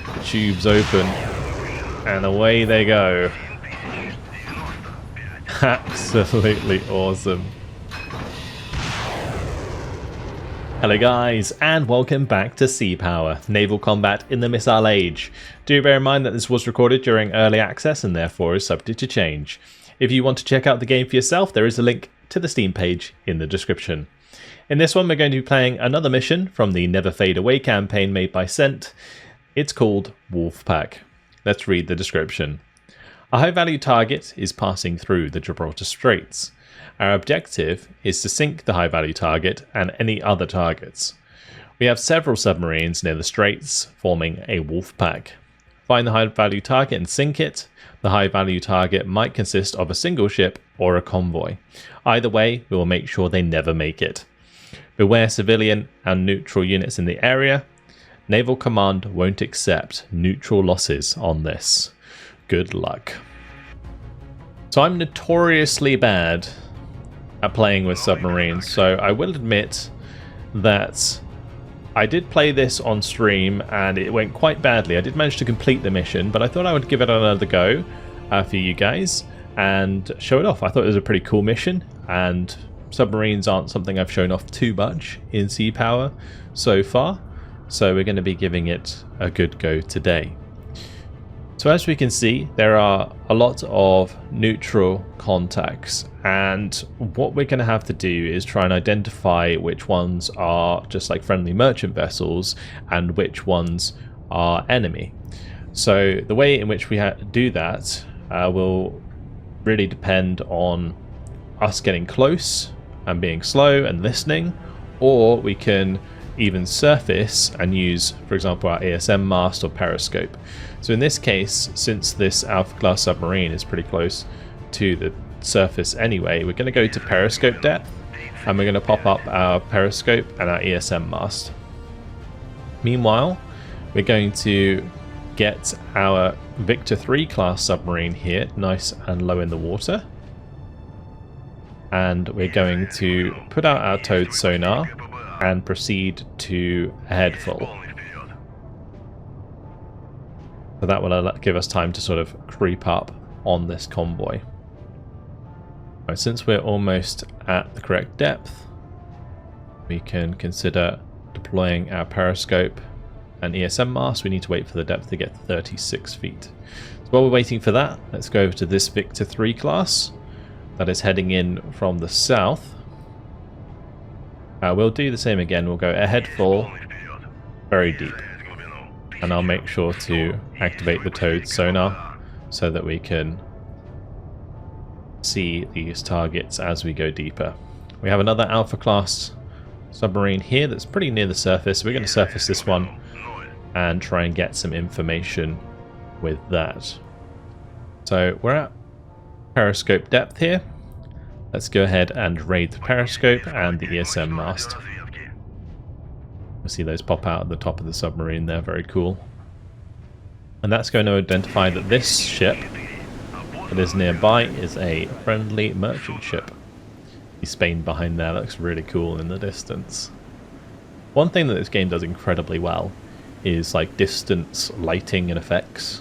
The tubes open, and away they go. Absolutely awesome. Hello guys, and welcome back to Sea Power, naval combat in the Missile Age. Do bear in mind that this was recorded during early access and therefore is subject to change. If you want to check out the game for yourself, there is a link to the Steam page in the description. In this one we're going to be playing another mission from the Never Fade Away campaign made by Cent. It's called Wolfpack. Let's read the description. A high value target is passing through the Gibraltar Straits. Our objective is to sink the high value target and any other targets. We have several submarines near the straits forming a wolf pack. Find the high value target and sink it. The high value target might consist of a single ship or a convoy. Either way, we will make sure they never make it. Beware civilian and neutral units in the area. Naval Command won't accept neutral losses on this. Good luck. So I'm notoriously bad at playing with submarines, so I will admit that I did play this on stream and it went quite badly. I did manage to complete the mission, but I thought I would give it another go for you guys and show it off. I thought it was a pretty cool mission, and submarines aren't something I've shown off too much in Sea Power so far, so we're going to be giving it a good go today. So as we can see, there are a lot of neutral contacts, and what we're going to have to do is try and identify which ones are just like friendly merchant vessels and which ones are enemy. So the way in which we do that will really depend on us getting close and being slow and listening, or we can even surface and use, for example, our ESM mast or periscope. So in this case, since this Alpha class submarine is pretty close to the surface anyway, we're going to go to periscope depth and we're going to pop up our periscope and our ESM mast. Meanwhile, we're going to get our Victor 3 class submarine here nice and low in the water, and we're going to put out our towed sonar and proceed to a head full. So that will give us time to sort of creep up on this convoy. Right, since we're almost at the correct depth, we can consider deploying our periscope and ESM mast. We need to wait for the depth to get to 36 feet. So while we're waiting for that, let's go over to this Victor 3 class that is heading in from the south. We'll do the same again. We'll go ahead full, very deep. And I'll make sure to activate the towed sonar so that we can see these targets as we go deeper. We have another Alpha class submarine here that's pretty near the surface. We're going to surface this one and try and get some information with that. So we're at periscope depth here. Let's go ahead and raid the periscope and the ESM mast. We'll see those pop out at the top of the submarine there, very cool. And that's going to identify that this ship that is nearby is a friendly merchant ship. The Spain behind there looks really cool in the distance. One thing that this game does incredibly well is like distance lighting and effects.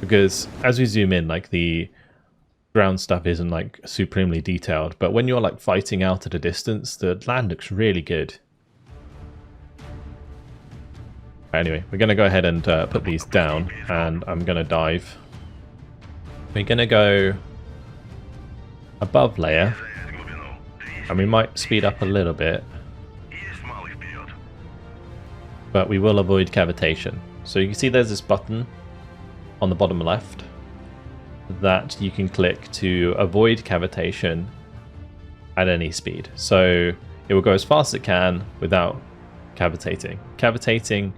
Because as we zoom in, like the ground stuff isn't like supremely detailed, but when you're like fighting out at a distance, the land looks really good. Anyway, we're going to go ahead and put these down, and I'm going to dive. We're going to go above layer, and we might speed up a little bit, but we will avoid cavitation. So you can see there's this button on the bottom left that you can click to avoid cavitation at any speed. So it will go as fast as it can without cavitating. Cavitating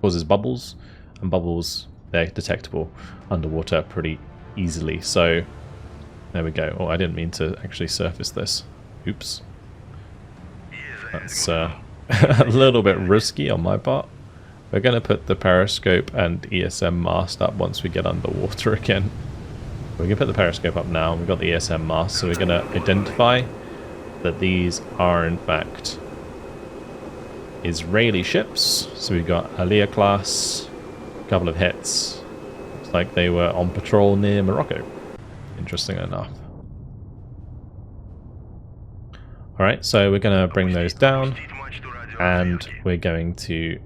causes bubbles, and bubbles, they're detectable underwater pretty easily. So there we go. Oh, I didn't mean to actually surface this. Oops. That's a little bit risky on my part. We're going to put the periscope and ESM mast up once we get underwater again. We can put the periscope up now. We've got the ESM mast, so we're going to identify that these are in fact Israeli ships. So we've got Aliyah class, couple of hits. Looks like they were on patrol near Morocco. Interesting enough. Alright, so we're going to bring those down, and we're going to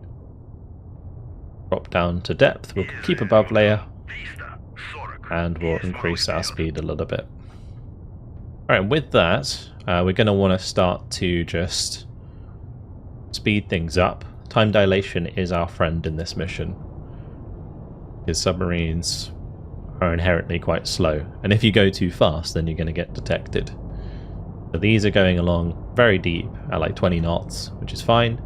drop down to depth. We'll keep above layer, and we'll increase our speed a little bit. Alright, with that, we're going to want to start to just speed things up. Time dilation is our friend in this mission, because submarines are inherently quite slow, and if you go too fast then you're going to get detected. So these are going along very deep at like 20 knots, which is fine,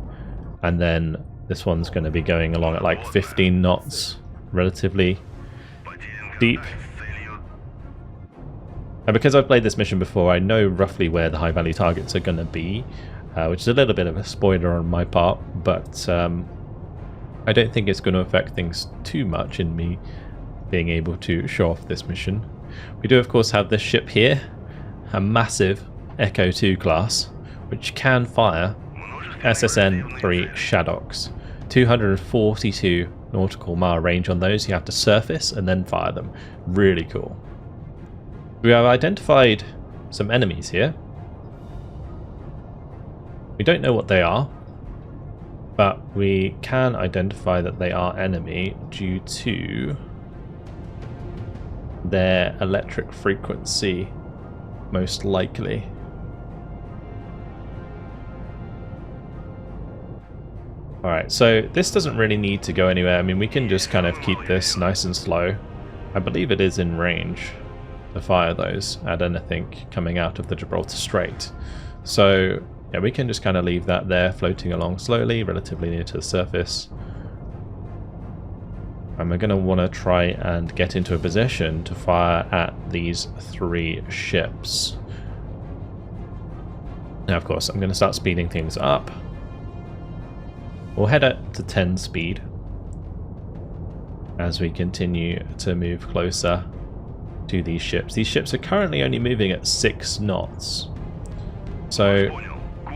and then this one's going to be going along at like 15 knots, relatively deep. And because I've played this mission before, I know roughly where the high value targets are going to be, which is a little bit of a spoiler on my part, but I don't think it's going to affect things too much in me being able to show off this mission. We do of course have this ship here, a massive Echo 2 class, which can fire SSN-3 Shaddocks. 242 nautical mile range on those. You have to surface and then fire them. Really cool. We have identified some enemies here. We don't know what they are, but we can identify that they are enemy due to their electric frequency, most likely. Alright, so this doesn't really need to go anywhere. I mean, we can just kind of keep this nice and slow. I believe it is in range to fire those at anything coming out of the Gibraltar Strait. So, yeah, we can just kind of leave that there, floating along slowly, relatively near to the surface. And we're going to want to try and get into a position to fire at these 3 ships. Now, of course, I'm going to start speeding things up. We'll head up to 10 speed as we continue to move closer to these ships. These ships are currently only moving at 6 knots. So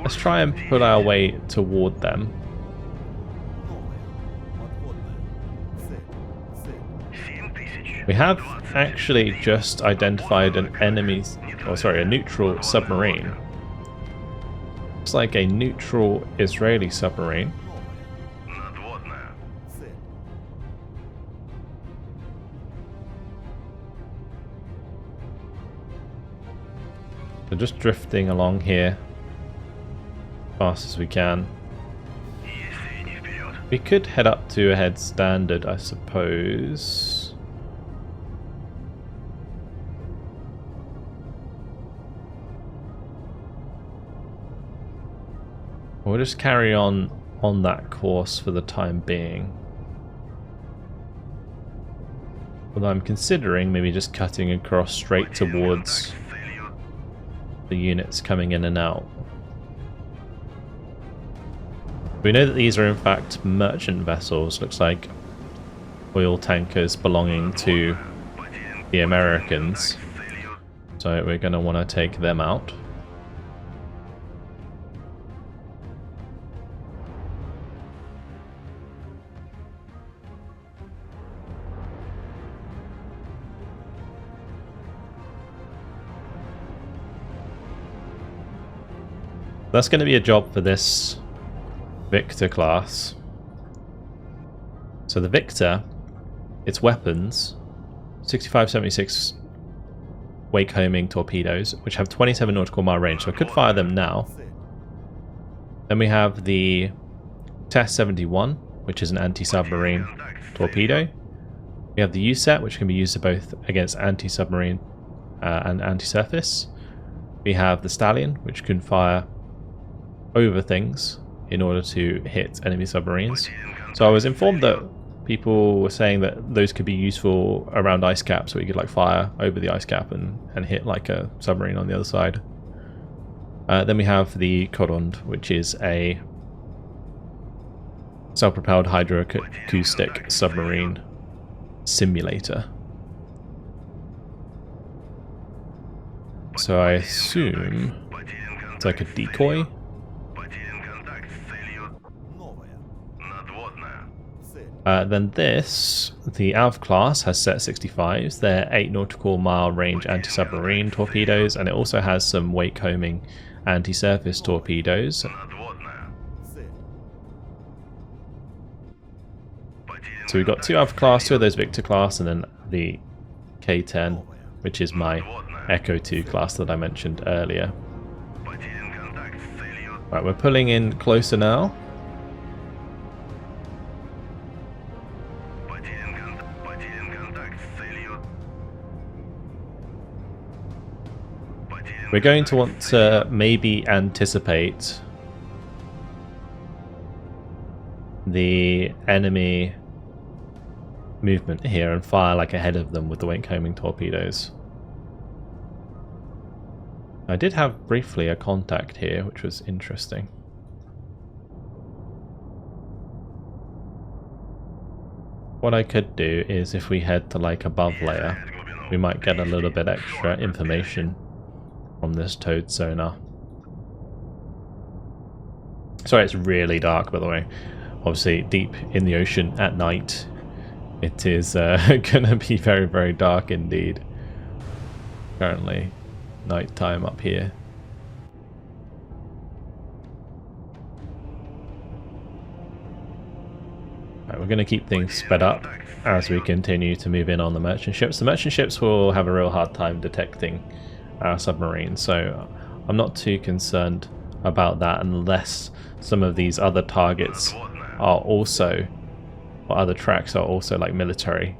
let's try and put our way toward them. We have actually just identified an enemy, oh sorry, a neutral submarine. Looks like a neutral Israeli submarine. So just drifting along here as fast as we can. We could head up to a head standard, I suppose. We'll just carry on that course for the time being. Although I'm considering maybe just cutting across straight towards the units coming in and out. We know that these are in fact merchant vessels. Looks like oil tankers belonging to the Americans. So we're going to want to take them out. That's going to be a job for this Victor class. So the Victor, its weapons, 65-76 wake homing torpedoes, which have 27 nautical mile range, so I could fire them now. Then we have the TES-71, which is an anti-submarine torpedo. We have the USET, which can be used both against anti-submarine and anti-surface. We have the Stallion, which can fire over things in order to hit enemy submarines. So I was informed that people were saying that those could be useful around ice caps, so you could like fire over the ice cap and hit like a submarine on the other side. Then we have the Corond, which is a self-propelled hydroacoustic submarine simulator. So I assume it's like a decoy. Then this, the AV class, has set 65s. They're 8 nautical mile range anti-submarine torpedoes, and it also has some wake-homing anti-surface torpedoes. So we've got 2 AV class, 2 of those Victor class, and then the K-10, which is my Echo 2 class that I mentioned earlier. Right, we're pulling in closer now. We're going to want to maybe anticipate the enemy movement here and fire like ahead of them with the wake-homing torpedoes. I did have briefly a contact here, which was interesting. What I could do is if we head to like above layer, we might get a little bit extra information from this towed sonar. Sorry, it's really dark, by the way. Obviously, deep in the ocean at night, it is gonna be very, very dark indeed. Currently, night time up here. Right, we're gonna keep things sped up as we continue to move in on the merchant ships. The merchant ships will have a real hard time detecting our submarines, so I'm not too concerned about that unless some of these other targets are also, or other tracks are also like military.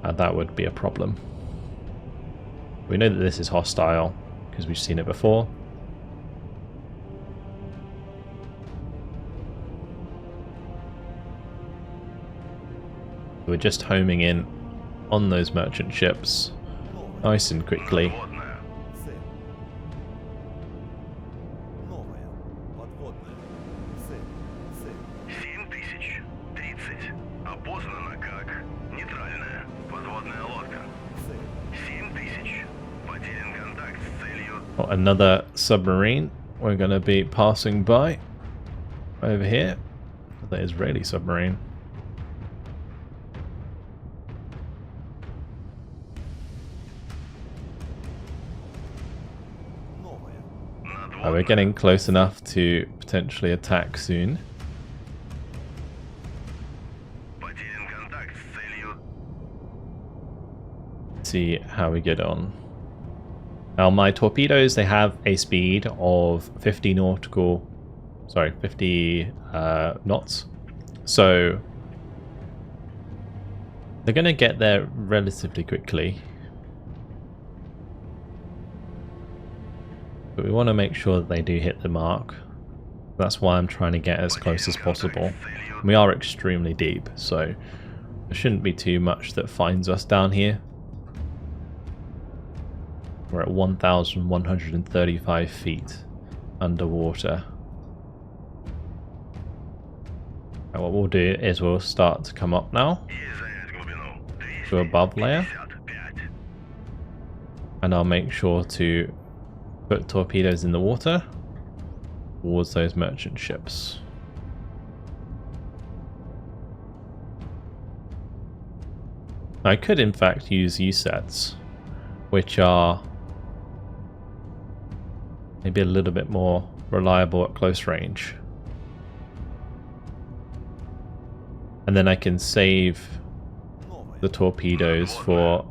That would be a problem. We know that this is hostile because we've seen it before. We're just homing in on those merchant ships nice and quickly. Another submarine we're going to be passing by over here. The Israeli submarine. We're getting close enough to potentially attack soon. See how we get on. Now my torpedoes, they have a speed of 50 knots. So they're going to get there relatively quickly. But we want to make sure that they do hit the mark. That's why I'm trying to get as close as possible. We are extremely deep, so there shouldn't be too much that finds us down here. We're at 1,135 feet underwater. And what we'll do is we'll start to come up now to above layer. And I'll make sure to put torpedoes in the water towards those merchant ships. I could in fact use U-sets, which are maybe a little bit more reliable at close range. And then I can save the torpedoes for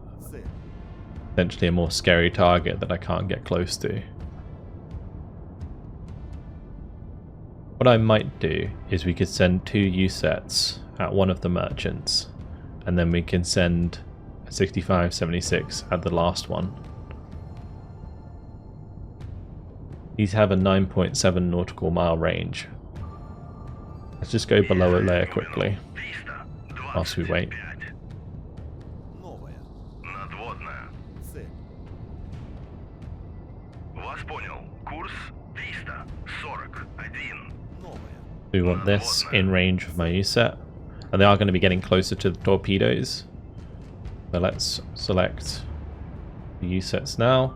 potentially a more scary target that I can't get close to. What I might do is we could send 2 U-sets at one of the merchants, and then we can send a 65-76 at the last one. These have a 9.7 nautical mile range. Let's just go below a layer quickly whilst we wait. We want this in range of my U-set, and they are going to be getting closer to the torpedoes. So let's select the U-sets now.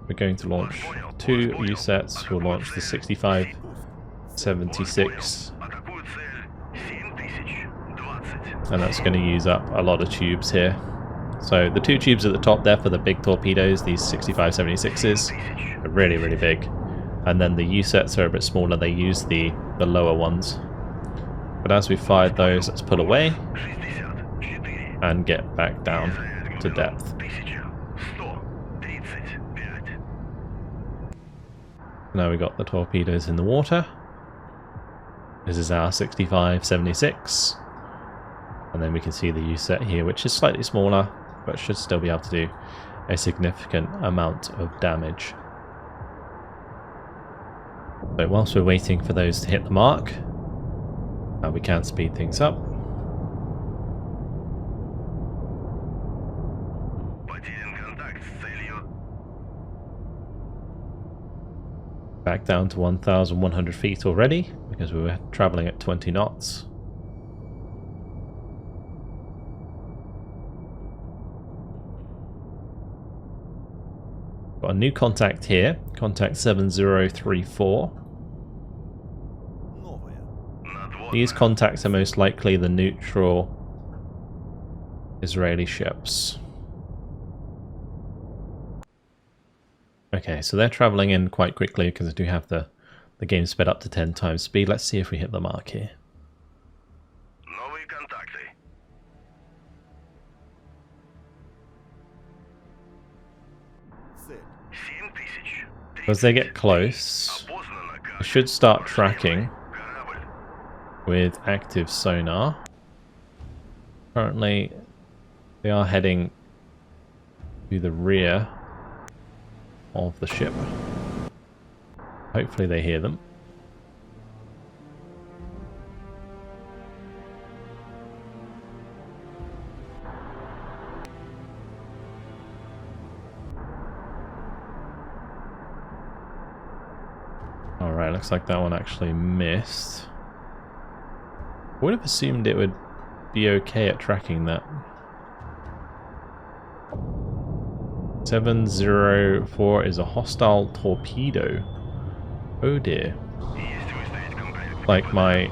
We're going to launch 2 U-sets. We'll launch the 65-76. and that's going to use up a lot of tubes here. So the 2 tubes at the top there for the big torpedoes, these 65-76s, are really, really big. And then the U-sets are a bit smaller, they use the lower ones. But as we fired those, let's pull away and get back down to depth. Now we got the torpedoes in the water. This is our 65-76. And then we can see the U-set here, which is slightly smaller, but should still be able to do a significant amount of damage. So whilst we're waiting for those to hit the mark, we can speed things up. Back down to 1,100 feet already, because we were traveling at 20 knots. Got a new contact here, contact 7034. These contacts are most likely the neutral Israeli ships. Okay, so they're traveling in quite quickly because I do have the game sped up to 10 times speed. Let's see if we hit the mark here. As they get close, I should start tracking with active sonar. Currently, they are heading to the rear of the ship. Hopefully they hear them. Alright, looks like that one actually missed. I would have assumed it would be okay at tracking that. 704 is a hostile torpedo. Oh dear. Like my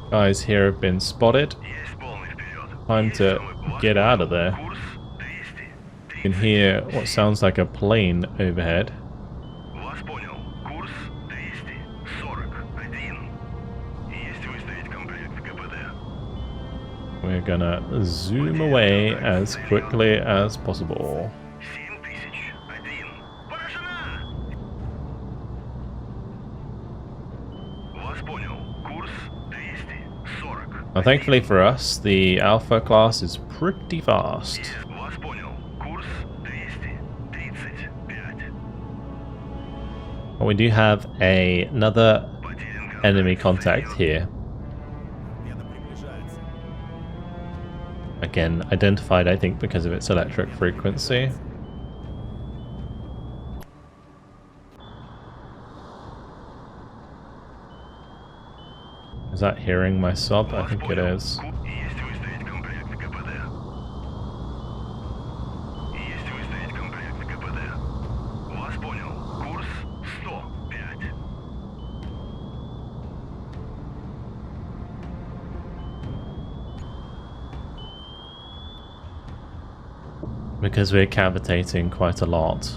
guys here have been spotted. Time to get out of there. You can hear what sounds like a plane overhead. We're gonna zoom away as quickly as possible. Now, thankfully for us, the Alpha class is pretty fast. But we do have another enemy contact here. Again, identified, I think, because of its electric frequency. Is that hearing my sub? I think it is. Because we're cavitating quite a lot,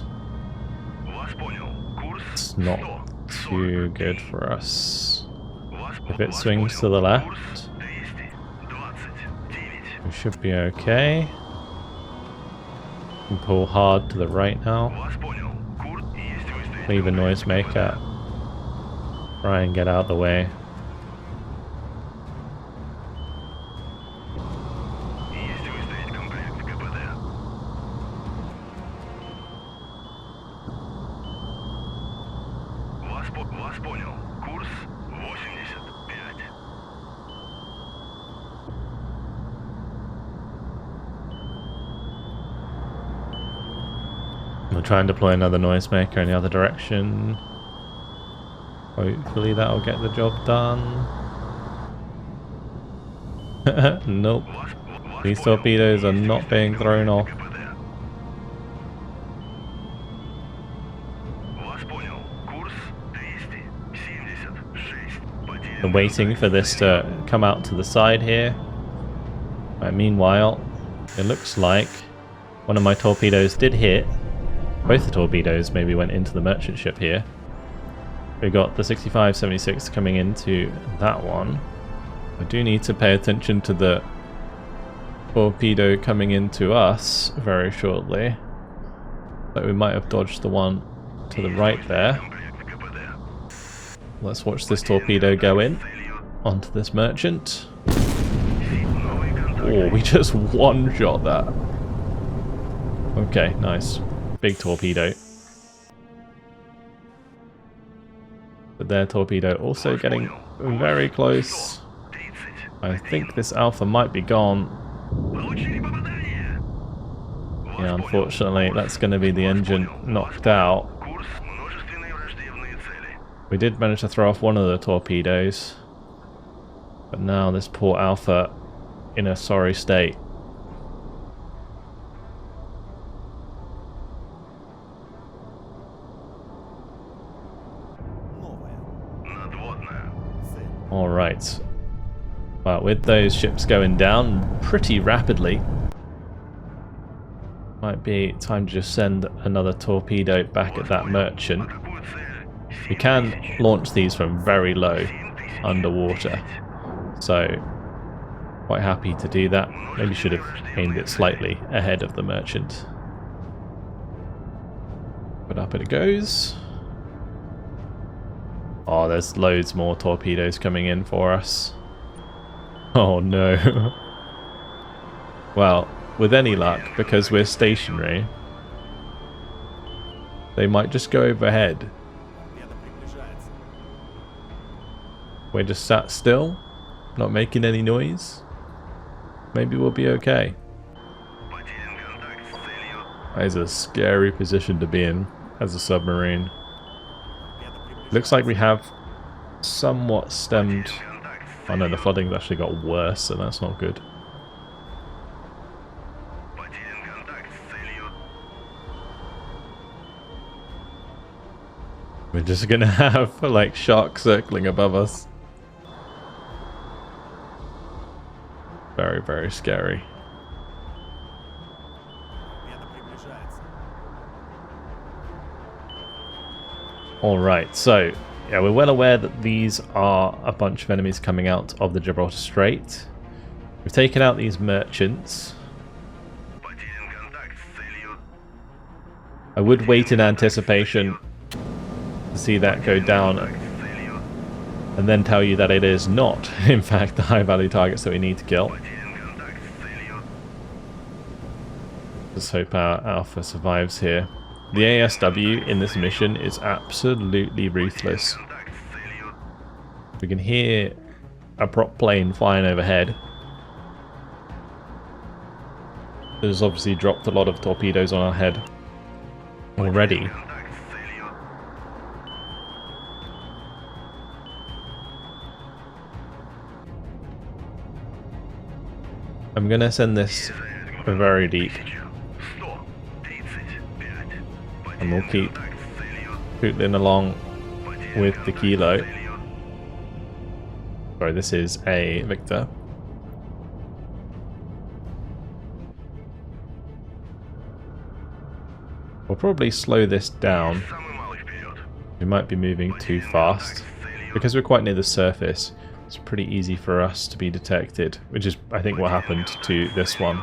it's not too good for us. If it swings to the left, we should be okay. We can pull hard to the right now. Leave a noisemaker. Try and get out of the way. We'll try and deploy another noisemaker in the other direction. Hopefully that'll get the job done. Nope. These torpedoes are not being thrown off. I'm waiting for this to come out to the side here. Meanwhile, it looks like one of my torpedoes did hit. Both the torpedoes maybe went into the merchant ship here. We got the 65-76 coming into that one. I do need to pay attention to the torpedo coming into us very shortly. But we might have dodged the one to the right there. Let's watch this torpedo go in onto this merchant. Oh, we just one-shot that. Okay, nice. Big torpedo. But their torpedo also getting very close. I think this Alpha might be gone. Yeah, unfortunately, that's going to be the engine knocked out. We did manage to throw off one of the torpedoes. But now this poor Alpha in a sorry state. Alright. Well, with those ships going down pretty rapidly, might be time to just send another torpedo back at that merchant. We can launch these from very low underwater, so quite happy to do that. Maybe should have aimed it slightly ahead of the merchant. But up it goes. Oh, there's loads more torpedoes coming in for us. Oh no. Well, with any luck, because we're stationary, they might just go overhead. We're just sat still, not making any noise. Maybe we'll be okay. That is a scary position to be in as a submarine. Looks like we have somewhat stemmed... Oh no, the flooding's actually got worse, so that's not good. We're just gonna have like sharks circling above us. Very, very scary. Alright, so yeah, we're well aware that these are a bunch of enemies coming out of the Gibraltar Strait. We've taken out these merchants. I would wait in anticipation to see that go down and then tell you that it is not, in fact, the high value targets that we need to kill. Let's hope our Alpha survives here. The ASW in this mission is absolutely ruthless. We can hear a prop plane flying overhead. There's obviously dropped a lot of torpedoes on our head already. I'm gonna send this very deep. And we'll keep pootling along with the Kilo. Sorry, this is a Victor. We'll probably slow this down. We might be moving too fast. Because we're quite near the surface, it's pretty easy for us to be detected, which is, I think, what happened to this one.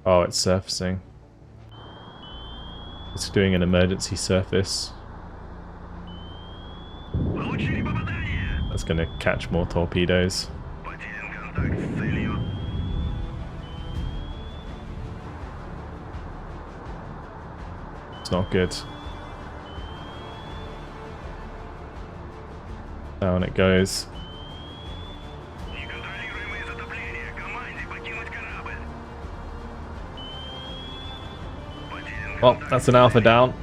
Oh, it's surfacing. It's doing an emergency surface. That's going to catch more torpedoes. It's not good. Down it goes. Well, that's an Alpha down.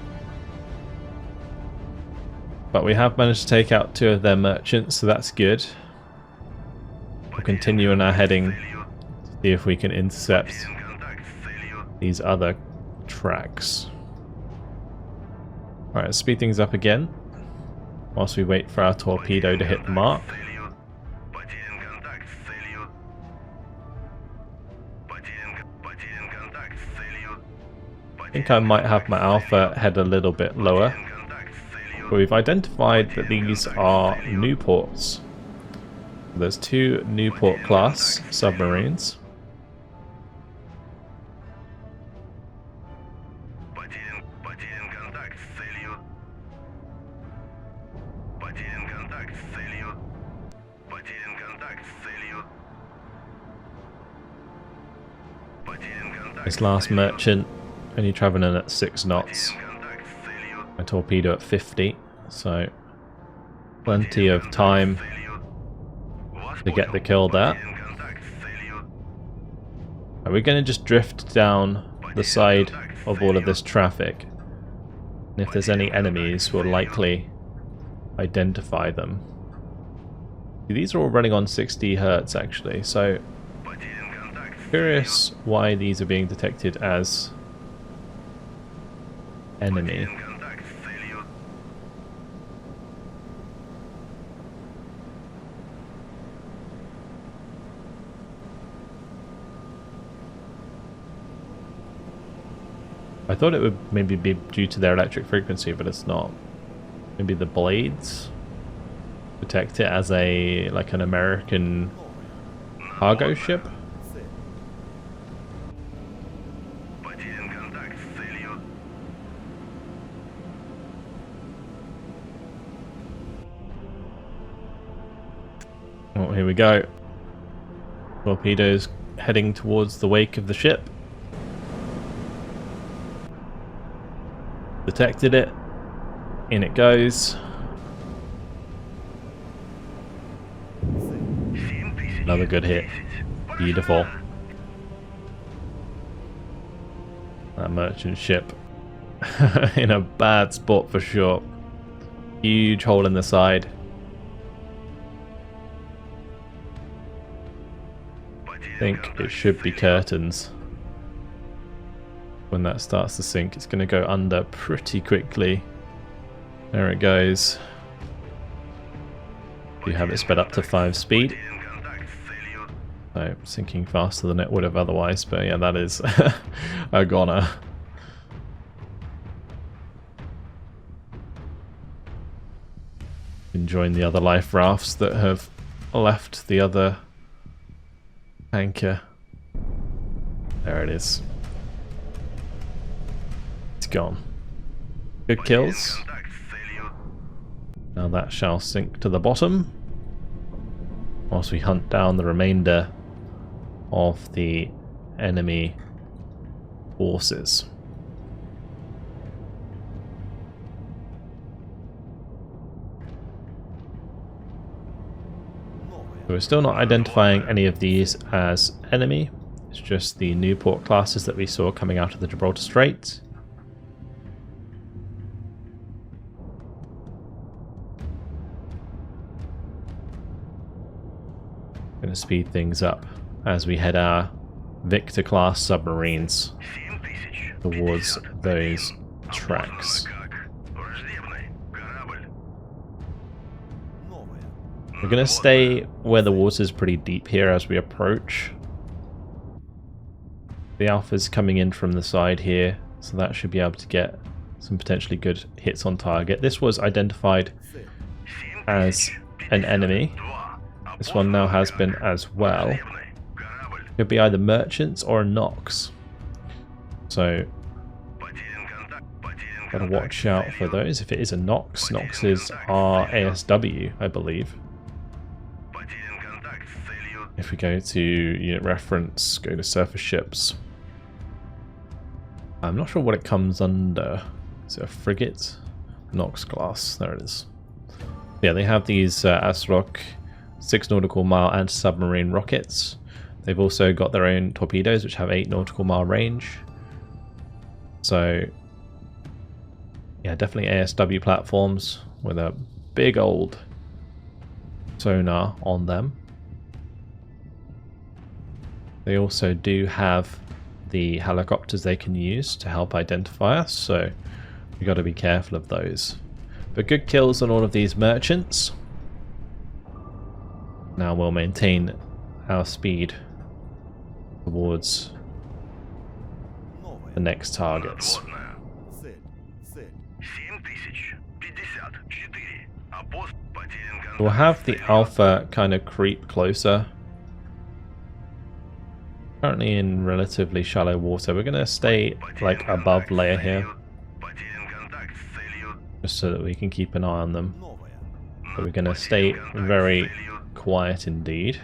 But we have managed to take out 2 of their merchants, so that's good. We'll continue on our heading to see if we can intercept these other tracks. Alright, let's speed things up again. whilst we wait for our torpedo to hit the mark. I think I might have my alpha head a little bit lower. But we've identified that these are Nieuports. There's 2 Nieuport class submarines. This last merchant only travelling at 6 knots. A torpedo at 50, so plenty of time to get the kill there. Are we going to just drift down the side of all of this traffic? And if there's any enemies, we'll likely identify them. These are all running on 60 Hz actually, so curious why these are being detected as enemy. I thought it would maybe be due to their electric frequency, but it's not. Maybe the blades detect it as a like an American cargo ship. Oh, here we go. Torpedoes heading towards the wake of the ship. Detected it. In it goes. Another good hit. Beautiful. That merchant ship in a bad spot for sure. Huge hole in the side. I think it should be curtains. When that starts to sink, it's going to go under pretty quickly. There it goes. You have it sped up to 5 speed. So sinking faster than it would have otherwise, but yeah, that is a goner. Enjoying the other life rafts that have left the other anchor. There it is. It's gone. Good kills. Now that shall sink to the bottom, whilst we hunt down the remainder of the enemy forces. We're still not identifying any of these as enemy. It's just the Nieuport classes that we saw coming out of the Gibraltar Strait. Going to speed things up as we head our Victor class submarines towards those tracks. We're going to stay where the water is pretty deep here as we approach. The Alpha's coming in from the side here, so that should be able to get some potentially good hits on target. This was identified as an enemy. This one now has been as well. Could be either merchants or a Nox. So gotta watch out for those. If it is a Nox, Noxes are ASW, I believe. If we go to unit reference, go to surface ships. I'm not sure what it comes under. Is it a frigate? Nox class, there it is. Yeah, they have these ASROC 6 nautical mile anti-submarine rockets. They've also got their own torpedoes which have 8 nautical mile range. So yeah, definitely ASW platforms with a big old sonar on them. They also do have the helicopters they can use to help identify us, so we got to be careful of those. But good kills on all of these merchants. Now we'll maintain our speed towards the next targets. We'll have the Alpha kind of creep closer. Currently in relatively shallow water. We're going to stay like above layer here, just so that we can keep an eye on them. But we're going to stay very quiet indeed.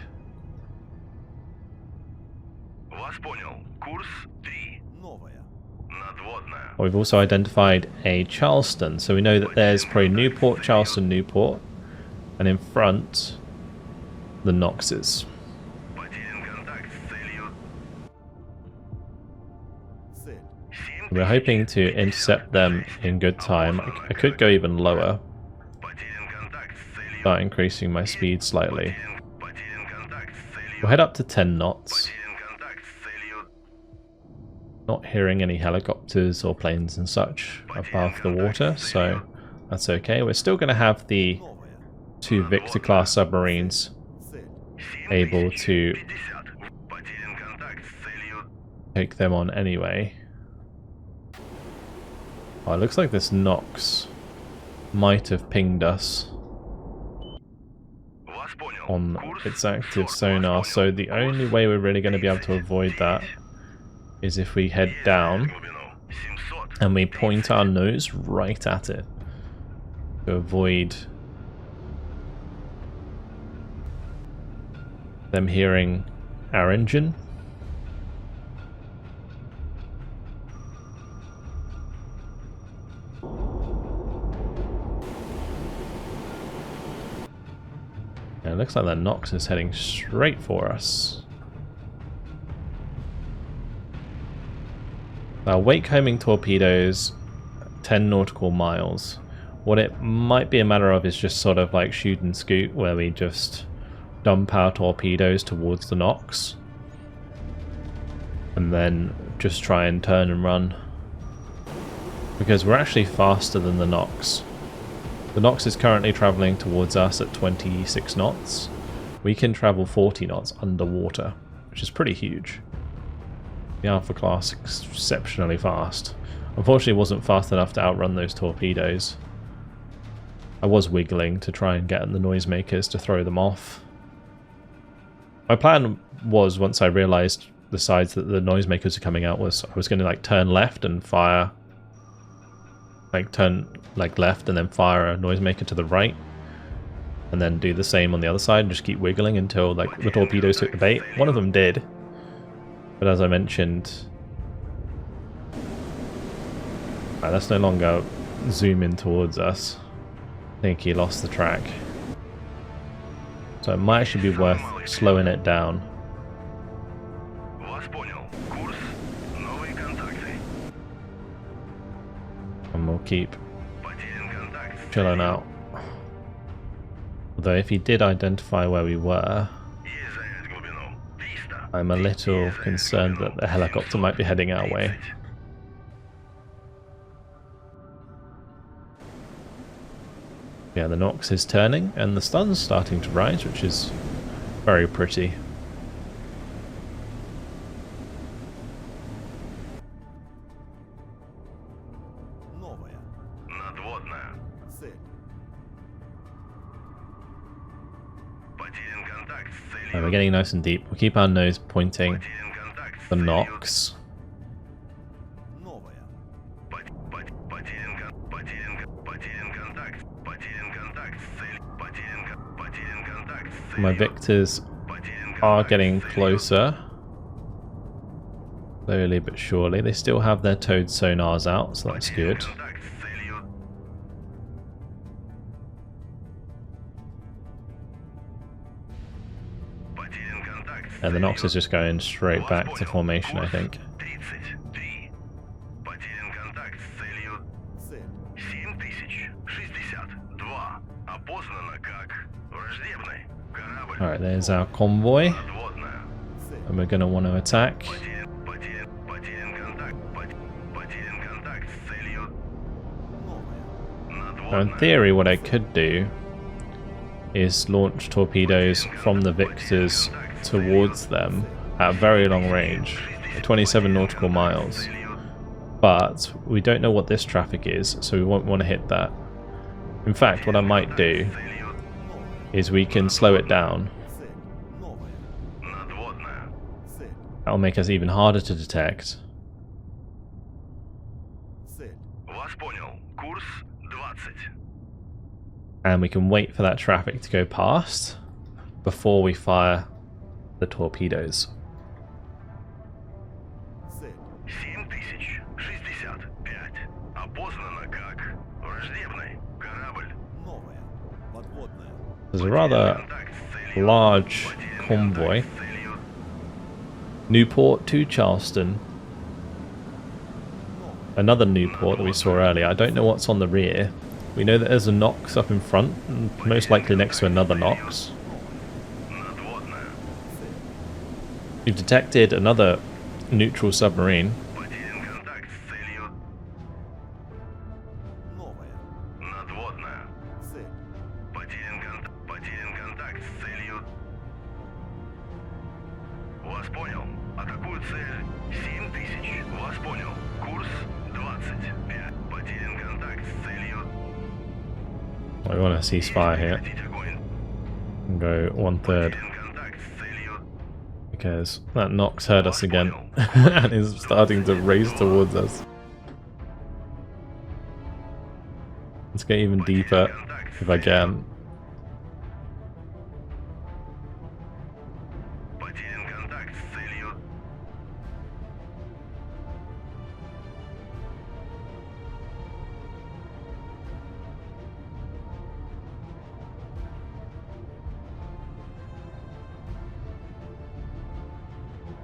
We've also identified a Charleston, so we know that there's probably Newport, Charleston, Newport, and in front, the Knoxes. We're hoping to intercept them in good time. I could go even lower. Start increasing my speed slightly. We'll head up to 10 knots. Not hearing any helicopters or planes and such above the water, so that's okay. We're still going to have the 2 Victor-class submarines able to take them on anyway. Oh, it looks like this Nox might have pinged us on its active sonar, so the only way we're really going to be able to avoid that is if we head down and we point our nose right at it to avoid them hearing our engine. And it looks like that Nox is heading straight for us. Our wake-homing torpedoes, 10 nautical miles. What it might be a matter of is just sort of like shoot and scoot, where we just dump our torpedoes towards the Nox and then just try and turn and run. Because we're actually faster than the Nox. The Nox is currently traveling towards us at 26 knots. We can travel 40 knots underwater, which is pretty huge. The Alpha class is exceptionally fast. Unfortunately, it wasn't fast enough to outrun those torpedoes. I was wiggling to try and get the noisemakers to throw them off. My plan was, once I realized the sides that the noisemakers are coming out, was I was going to like turn left and fire, like turn like left and then fire a noisemaker to the right, and then do the same on the other side and just keep wiggling until like the torpedoes took the bait. One of them did. But as I mentioned, let's no longer zoom in towards us. I think he lost the track. So it might actually be worth slowing it down. And we'll keep chilling out. Although if he did identify where we were, I'm a little concerned that the helicopter might be heading our way. Yeah, the Nox is turning and the sun's starting to rise, which is very pretty. And we're getting nice and deep. We'll keep our nose pointing the Nox. My Victors are getting closer. Slowly but surely. They still have their towed sonars out, so that's good. And the Nox is just going straight back to formation, I think. Alright, there's our convoy. And we're going to want to attack. Now in theory what I could do is launch torpedoes from the Victors towards them at very long range, 27 nautical miles. But we don't know what this traffic is, so we won't want to hit that. In fact, what I might do is we can slow it down. That'll make us even harder to detect. And we can wait for that traffic to go past before we fire the torpedoes. There's a rather large convoy. Newport to Charleston. Another Newport that we saw earlier. I don't know what's on the rear. We know that there's a Nox up in front, most likely next to another Nox. We've detected another neutral submarine. We want to ceasefire here and go 1/3 because that Nox heard us again and is starting to race towards us. Let's get even deeper if I can.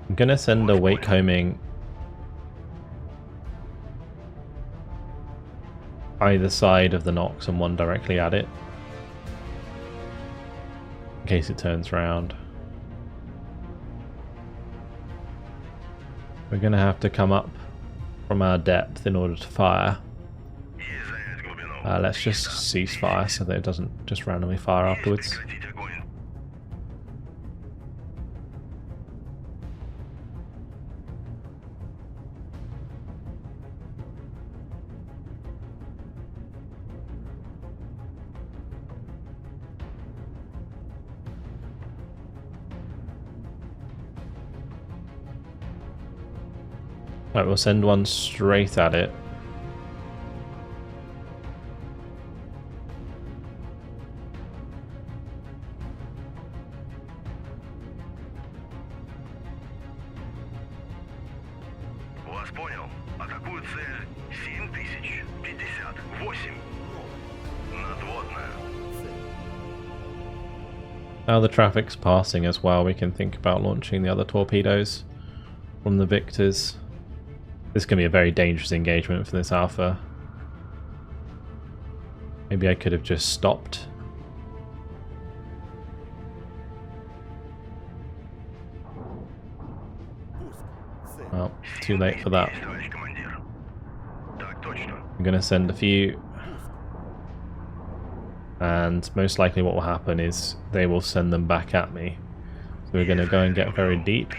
I'm gonna send a wake homing either side of the Nox and one directly at it in case it turns round. We're gonna have to come up from our depth in order to fire. Let's just cease fire so that it doesn't just randomly fire afterwards. Right, we'll send one straight at it. Now the traffic's passing as well, we can think about launching the other torpedoes from the Victors. This can be a very dangerous engagement for this Alpha. Maybe I could have just stopped. Well, too late for that. I'm going to send a few. And most likely what will happen is they will send them back at me. So we're going to go and get very deep.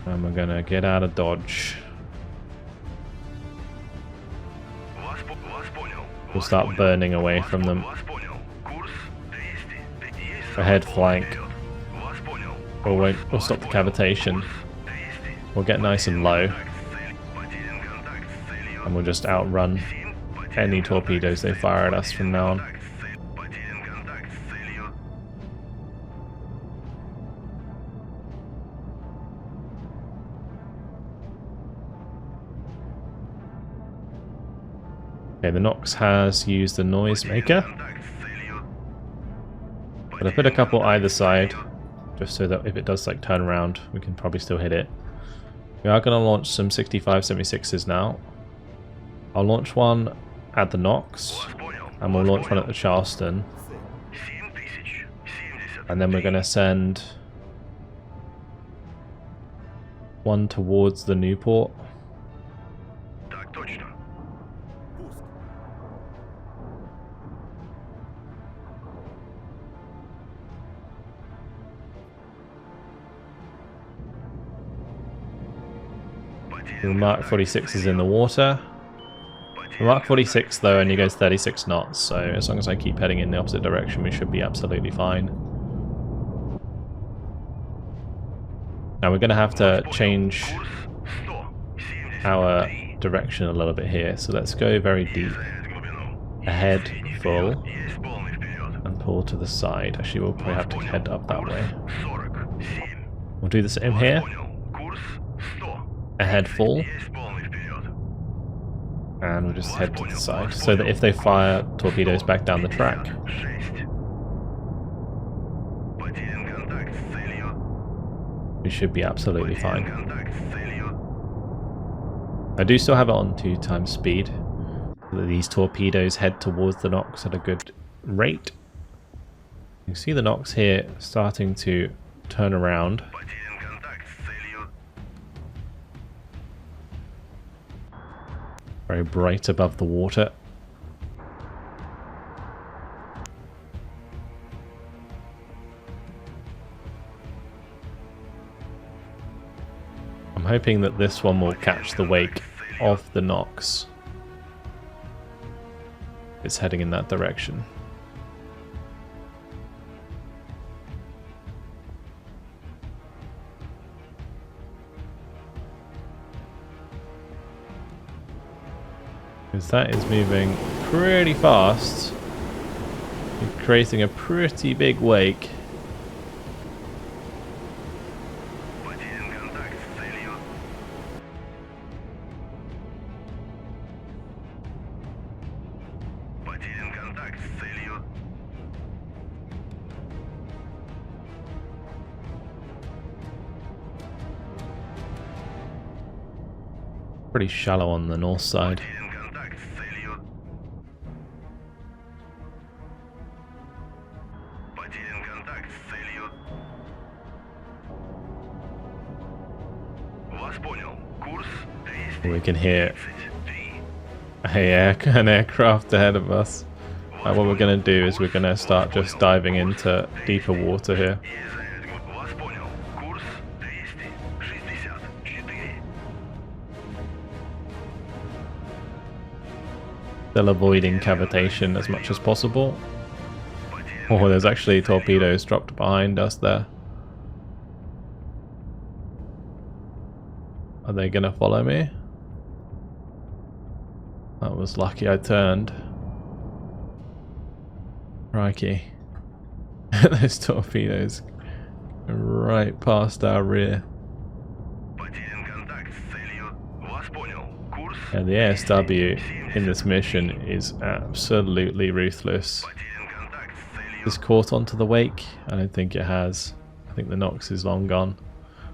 And we're gonna get out of dodge. We'll start burning away from them. Ahead flank. We'll stop the cavitation. We'll get nice and low. And we'll just outrun any torpedoes they fire at us from now on. Okay, the Nox has used the noisemaker, but I put a couple either side, just so that if it does like turn around, we can probably still hit it. We are going to launch some 65-76s now. I'll launch one at the Nox, and we'll launch one at the Charleston, and then we're going to send one towards the Newport. The Mark 46 is in the water. The Mark 46 though only goes 36 knots, so as long as I keep heading in the opposite direction we should be absolutely fine. Now we're going to have to change our direction a little bit here, so let's go very deep. Ahead full and pull to the side. Actually we'll probably have to head up that way. We'll do the same here. Ahead full. And we'll just head to the side so that if they fire torpedoes back down the track, we should be absolutely fine. I do still have it on 2 times speed so that these torpedoes head towards the NOx at a good rate. You can see the NOx here starting to turn around. Very bright above the water. I'm hoping that this one will catch the wake of the NOx. It's heading in that direction. Because that is moving pretty fast, creating a pretty big wake. Pretty shallow on the north side. We can hear an aircraft ahead of us. What we're going to do is we're going to start just diving into deeper water here. Still avoiding cavitation as much as possible. Oh, there's actually torpedoes dropped behind us there. Are they going to follow me? That was lucky I turned. Crikey. Those torpedoes right past our rear. Yeah, the ASW in this mission is absolutely ruthless. Is caught onto the wake? I don't think it has. I think the NOx is long gone.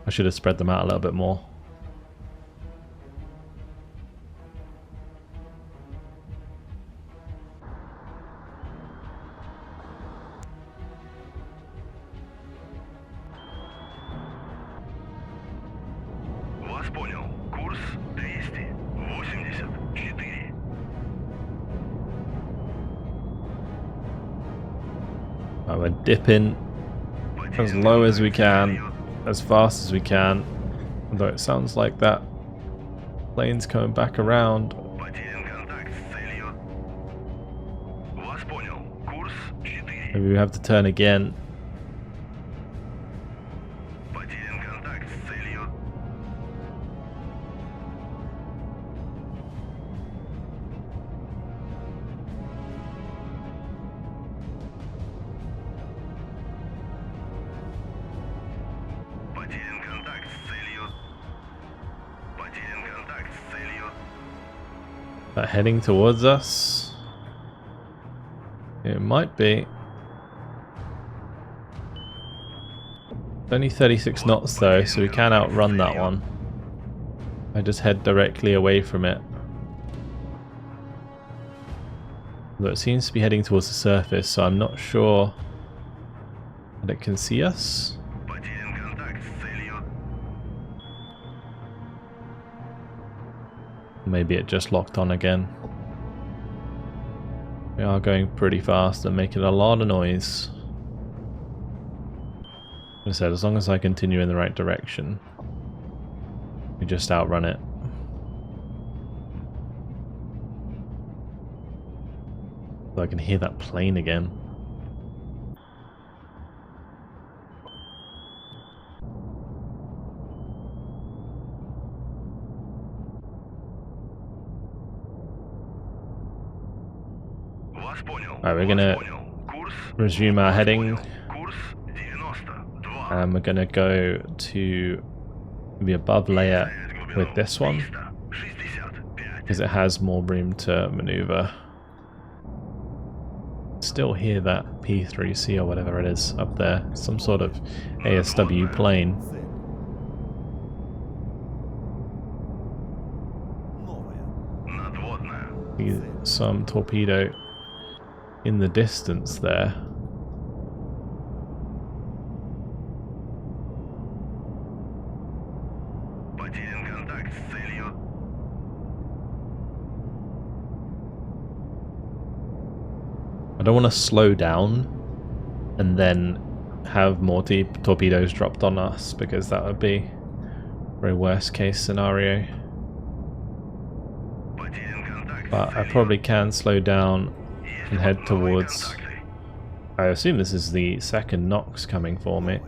I should have spread them out a little bit more. We're dipping as low as we can, as fast as we can. Although it sounds like that plane's coming back around. Maybe we have to turn again. That heading towards us? It might be. It's only 36 knots though, so we can outrun that one. I just head directly away from it. Although it seems to be heading towards the surface, so I'm not sure that it can see us. Maybe it just locked on again. We are going pretty fast and making a lot of noise. As I said, as long as I continue in the right direction, we just outrun it. So I can hear that plane again. Alright, we're gonna resume our heading. And we're gonna go to the above layer with this one, because it has more room to maneuver. Still hear that P3C or whatever it is up there, some sort of ASW plane. See some torpedo in the distance there. I don't want to slow down and then have more torpedoes dropped on us, because that would be a very worst case scenario. But I probably can slow down and head towards... I assume this is the second Nox coming for me.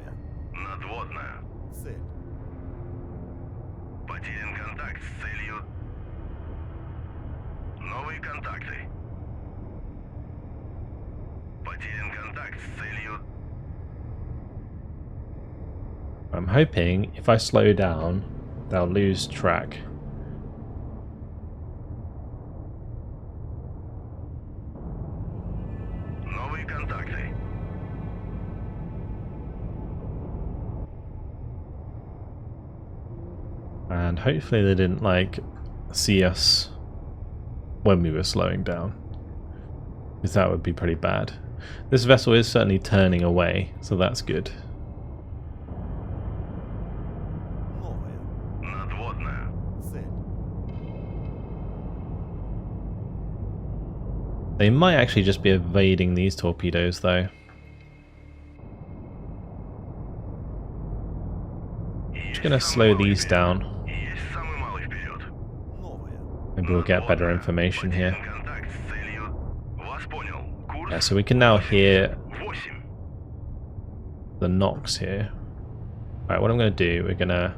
I'm hoping if I slow down, they'll lose track. And hopefully they didn't, like, see us when we were slowing down, because that would be pretty bad. This vessel is certainly turning away, so that's good. They might actually just be evading these torpedoes, though. Just gonna slow these down. Maybe we'll get better information here. Yeah, so we can now hear the Nox here. Alright, what I'm gonna do, we're gonna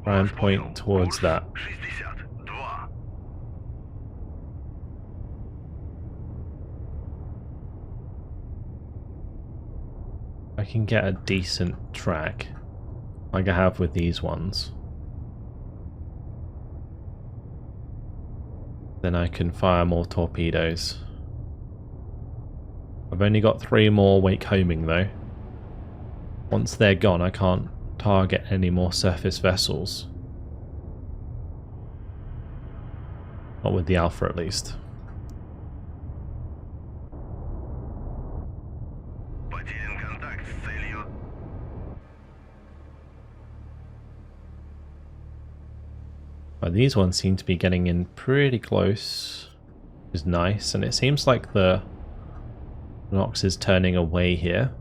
try and point towards that. I can get a decent track, like I have with these ones. Then I can fire more torpedoes. I've only got 3 more wake homing though. Once they're gone, I can't target any more surface vessels. Not with the Alpha at least. But these ones seem to be getting in pretty close, which is nice, and it seems like the Nox is turning away here.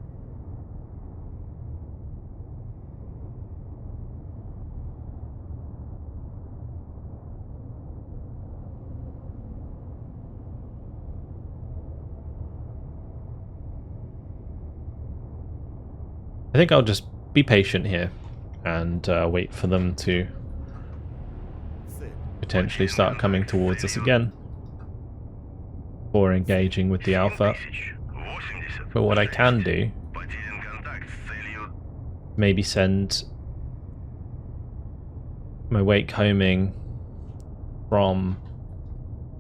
I think I'll just be patient here and wait for them to potentially start coming towards us again or engaging with the Alpha. But what I can do, maybe send my wake homing from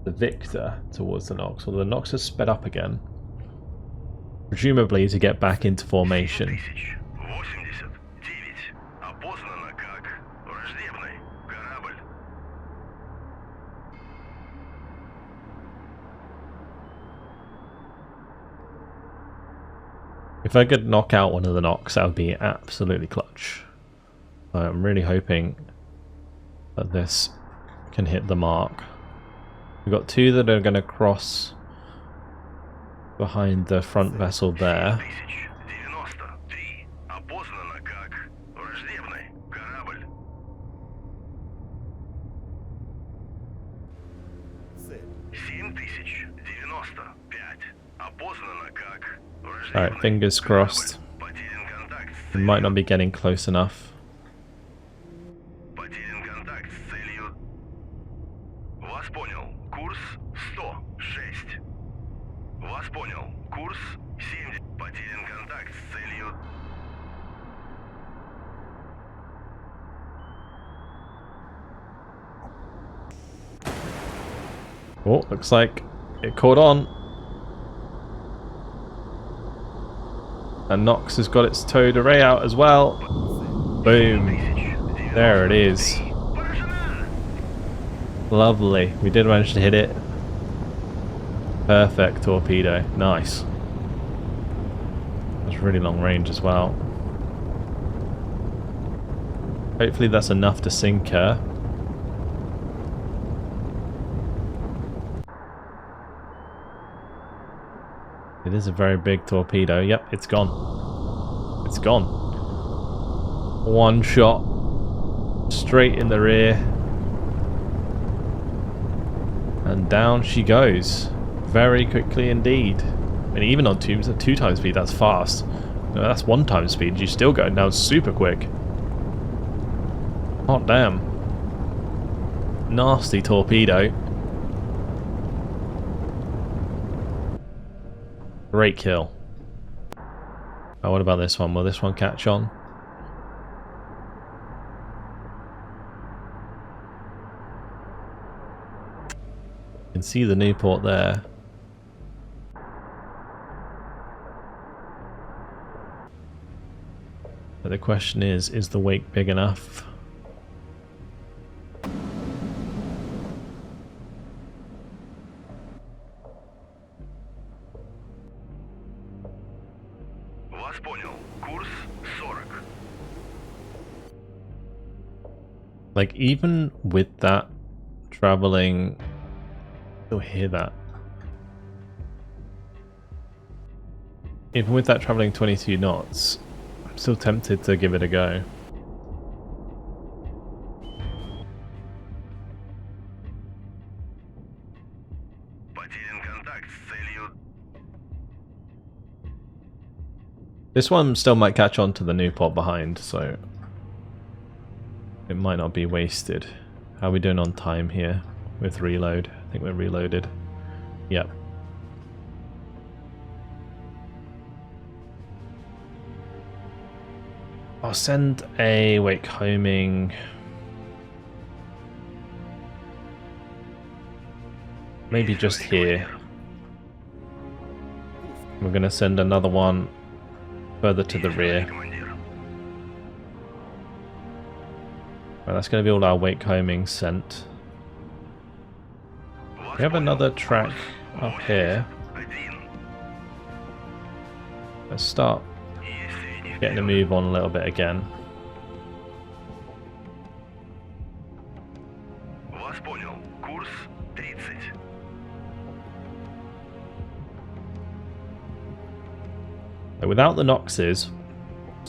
the Victor towards the Nox. Well, the Nox has sped up again, presumably to get back into formation. If I could knock out one of the Nox, that would be absolutely clutch. I'm really hoping that this can hit the mark. We've got 2 that are going to cross behind the front vessel there. Alright, fingers crossed. We might not be getting close enough. Oh, looks like it caught on. And Nox has got its towed array out as well. Boom. There it is. Lovely. We did manage to hit it. Perfect torpedo. Nice. That's really long range as well. Hopefully that's enough to sink her. It is a very big torpedo. Yep, it's gone. It's gone. One shot. Straight in the rear. And down she goes. Very quickly indeed. I mean, even on two times speed, that's fast. No, that's 1 time speed. You're still going down super quick. Hot damn. Nasty torpedo. Great kill. Oh, what about this one? Will this one catch on? You can see the Newport there. But the question is the wake big enough? Like, even with that traveling, you'll hear that. Even with that traveling 22 knots, I'm still tempted to give it a go. This one still might catch on to the Newport behind, so it might not be wasted. How are we doing on time here with reload? I think we're reloaded. Yep. I'll send a wake homing. Maybe just here. We're going to send another one further to the rear. Right, that's going to be all our wake homing sent. We have another track up here. Let's start getting a move on a little bit again. Without the Noxes,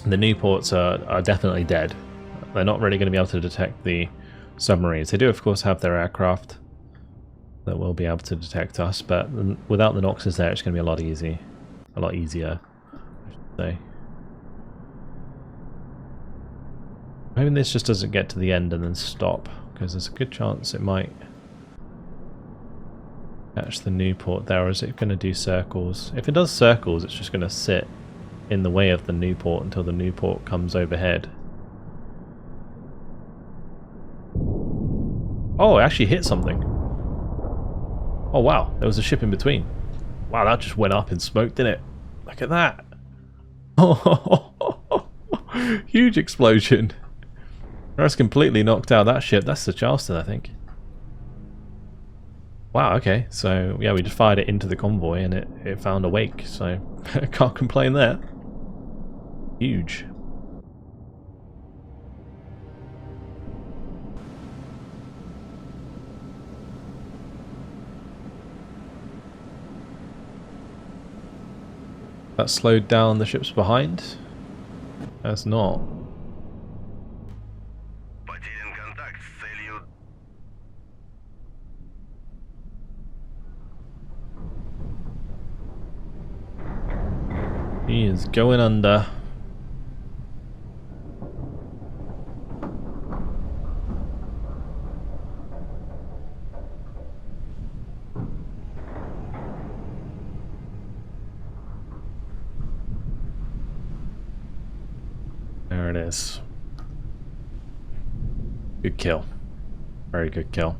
the Newports are definitely dead. They're not really going to be able to detect the submarines. They do, of course, have their aircraft that will be able to detect us, but without the Noxes there, it's going to be a lot easier, I should say. I'm hoping this just doesn't get to the end and then stop, because there's a good chance it might catch the Newport there, or is it going to do circles? If it does circles, it's just going to sit in the way of the Newport until the Newport comes overhead. Oh, it actually hit something. Oh wow, there was a ship in between. Wow, that just went up in smoke, didn't it? Look at that. Oh, huge explosion. That's completely knocked out that ship. That's the Charleston, I think. Wow, okay. So, yeah, we just fired it into the convoy and it found a wake. So, can't complain there. Huge. That slowed down the ships behind? That's not. He is going under. There it is. Good kill. Very good kill.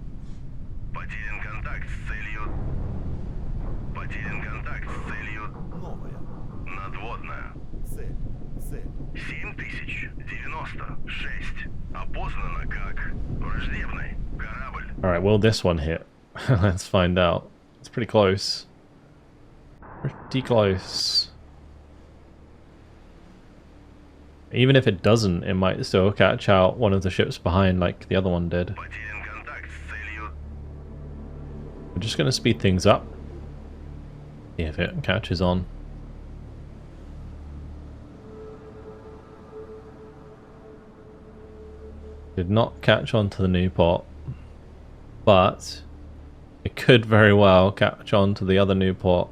Alright, will this one hit? Let's find out. It's pretty close. Pretty close. Even if it doesn't, it might still catch out one of the ships behind like the other one did. We're just going to speed things up. See if it catches on. Did not catch on to the Newport, but it could very well catch on to the other Newport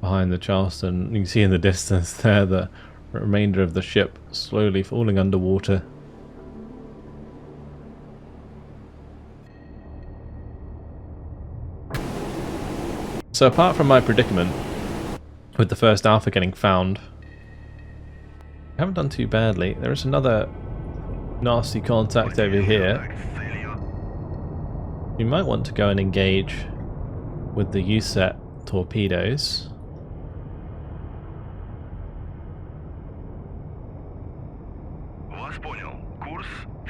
behind the Charleston. You can see in the distance there the remainder of the ship slowly falling underwater. So apart from my predicament with the first Alpha getting found, I haven't done too badly. There is another nasty contact over here. You might want to go and engage with the USET torpedoes.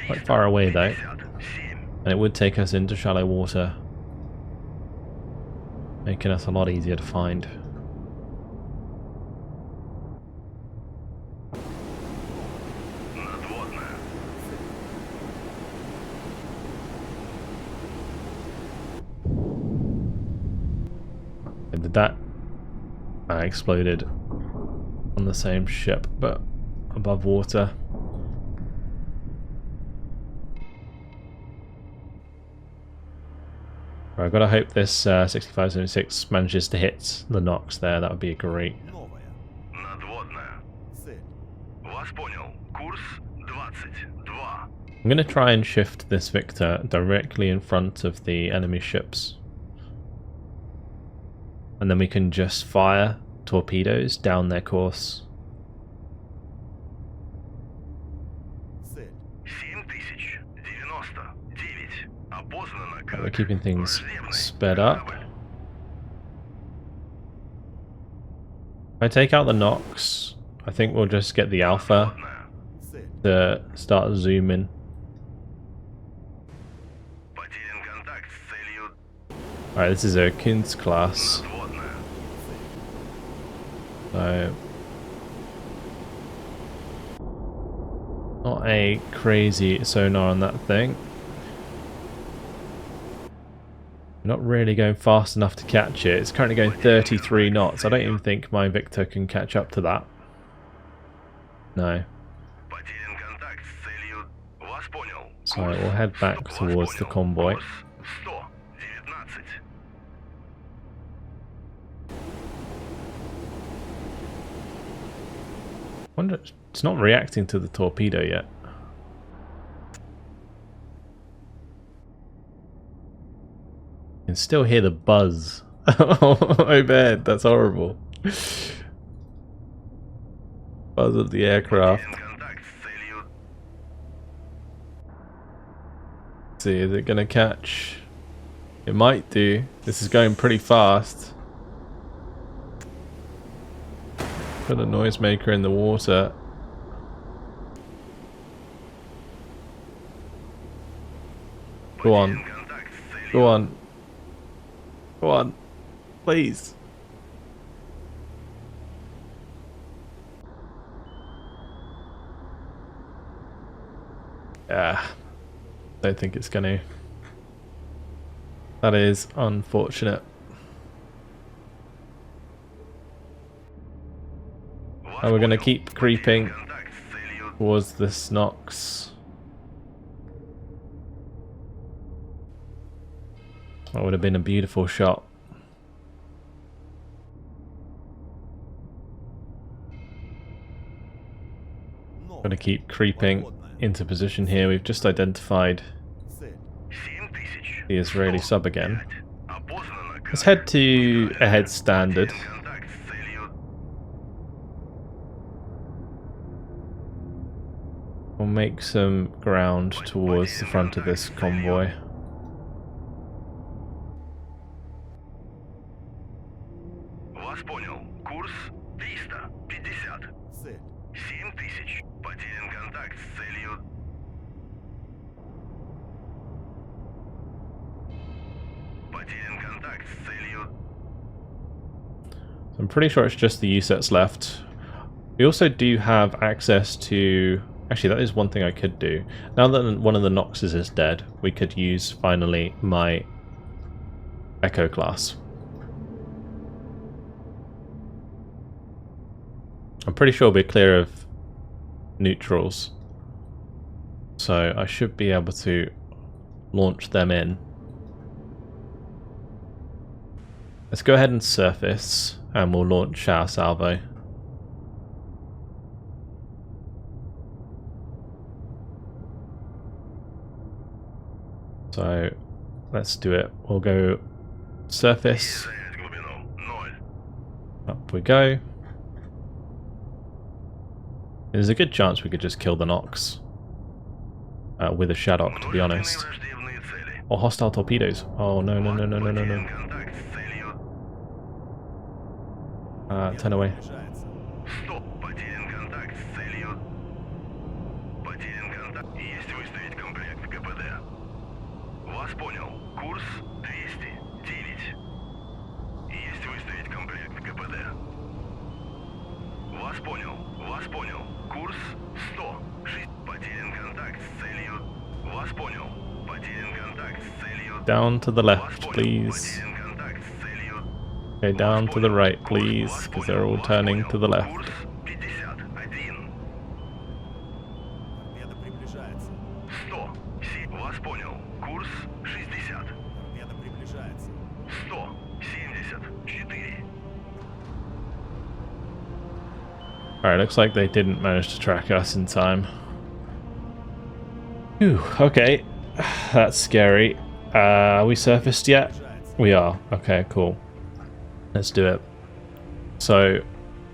Quite far away though, and it would take us into shallow water, making us a lot easier to find. And did that exploded on the same ship but above water. I've got to hope this 6576 manages to hit the knocks there. That would be great. I'm going to try and shift this Victor directly in front of the enemy ships. And then we can just fire torpedoes down their course. We're keeping things sped up. If I take out the knocks, I think we'll just get the Alpha to start zooming. Alright, this is a Kunst class. So, not a crazy sonar on that thing. Not really going fast enough to catch it. It's currently going 33 knots. I don't even think my Victor can catch up to that. No. So we'll head back towards the convoy. Wonder it's not reacting to the torpedo yet. You can still hear the buzz. Oh my bad, that's horrible. Buzz of the aircraft. Let's see, is it gonna catch? It might do. This is going pretty fast. Put a noisemaker in the water. Go on. Go on. Go on. Please. Don't think it's gonna. That is unfortunate. And we're gonna keep creeping towards the Snox. That would have been a beautiful shot. Got to keep creeping into position here. We've just identified the Israeli sub again. Let's head to ahead standard. We'll make some ground towards the front of this convoy. So I'm pretty sure it's just the USETs left. We also do have access to... Actually, that is one thing I could do. Now that one of the Noxes is dead, we could use, finally, my Echo class. I'm pretty sure we're clear of neutrals. So I should be able to launch them in. Let's go ahead and surface, and we'll launch our salvo. So let's do it. We'll go surface. Up we go. There's a good chance we could just kill the Nox with a Shadok, to be honest. Or hostile torpedoes. Oh no no no no no no no. Turn away. Down to the left, please. Okay, down to the right, please, because they're all turning to the left. Alright, looks like they didn't manage to track us in time. Whew, okay. That's scary. Are we surfaced yet? We are. Okay, cool. Let's do it. So,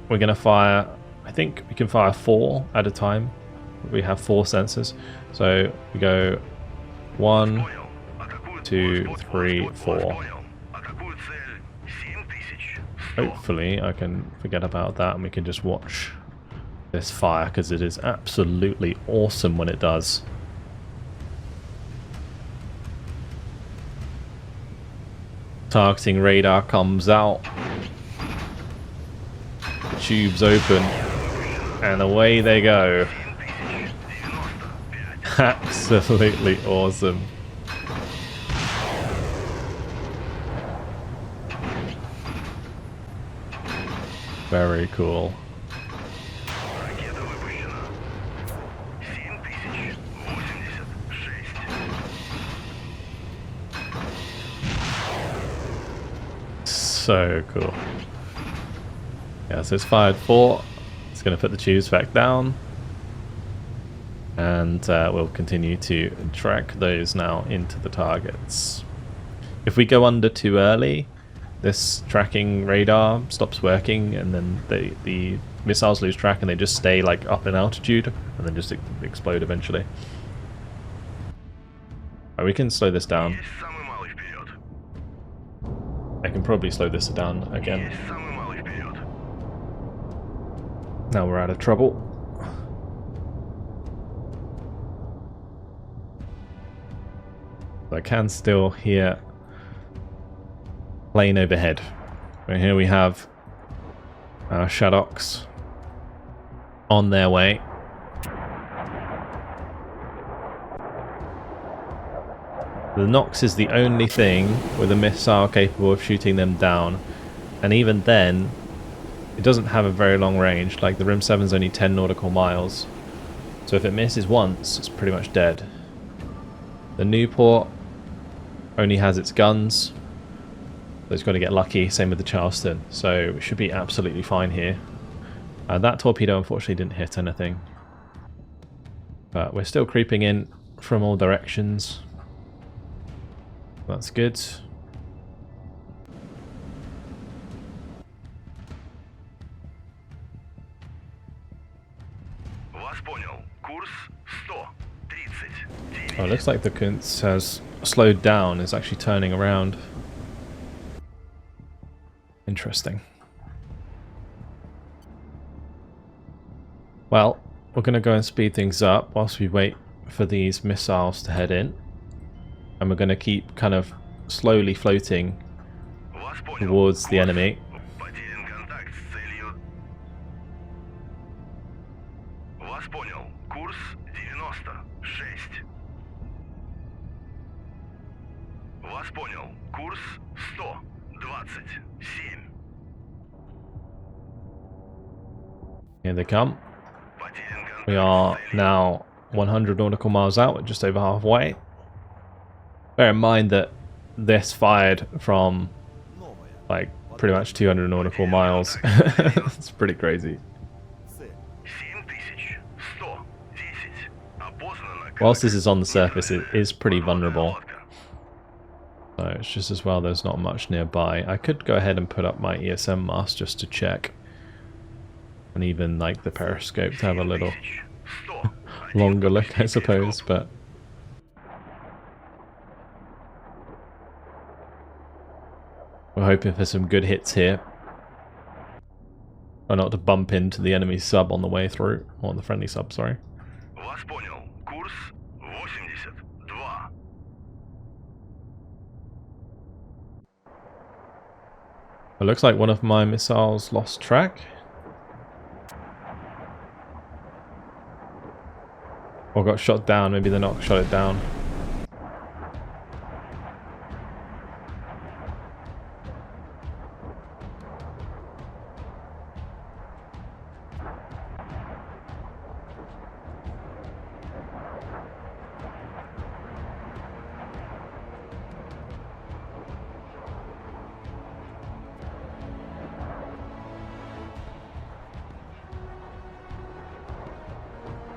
we're going to fire... I think we can fire 4 at a time. We have 4 sensors. So, we go 1, 2, 3, 4. Hopefully, I can forget about that and we can just watch this fire, because it is absolutely awesome when it does. Targeting radar comes out, the tubes open, and away they go. Absolutely awesome. Very cool. So cool. Yeah, so it's fired 4. It's going to put the tubes back down. And we'll continue to track those now into the targets. If we go under too early, this tracking radar stops working, and then the missiles lose track and they just stay like up in altitude and then just explode eventually. Right, we can slow this down. I can probably slow this down again. Now we're out of trouble. I can still hear plane overhead. And here we have our Shadoks on their way. The Nox is the only thing with a missile capable of shooting them down, and even then it doesn't have a very long range. Like the Rim 7 is only 10 nautical miles, so if it misses once it's pretty much dead. The Newport only has its guns, so it's got to get lucky. Same with the Charleston, so it should be absolutely fine here. That torpedo unfortunately didn't hit anything. But we're still creeping in from all directions. That's good. Oh, it looks like the Kunz has slowed down, is actually turning around. Interesting. Well, we're going to go and speed things up whilst we wait for these missiles to head in. And we're going to keep kind of slowly floating towards the enemy. Here they come. We are now 100 nautical miles out, we're just over halfway. Bear in mind that this fired from like pretty much 200 nautical miles. It's pretty crazy. Whilst this is on the surface, it is pretty vulnerable. So it's just as well there's not much nearby. I could go ahead and put up my ESM mast just to check. And even like the periscope to have a little longer look, I suppose, but we're hoping for some good hits here. Or not to bump into the enemy sub on the way through, or the friendly sub, sorry. It looks like one of my missiles lost track. Or got shot down, maybe the Nox shot it down.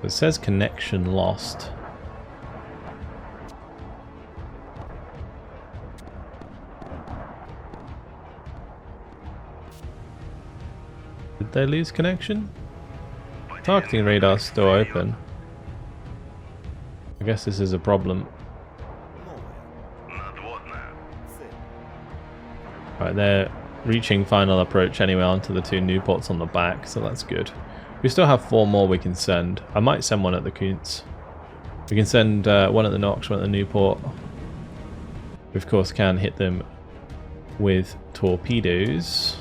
It says connection lost. Did they lose connection? Targeting radar's still open. I guess this is a problem. Right, they're reaching final approach anyway onto the two new ports on the back, so that's good. We still have 4 more we can send. I might send one at the Kunz. We can send one at the Nox, one at the Newport. We of course can hit them with torpedoes.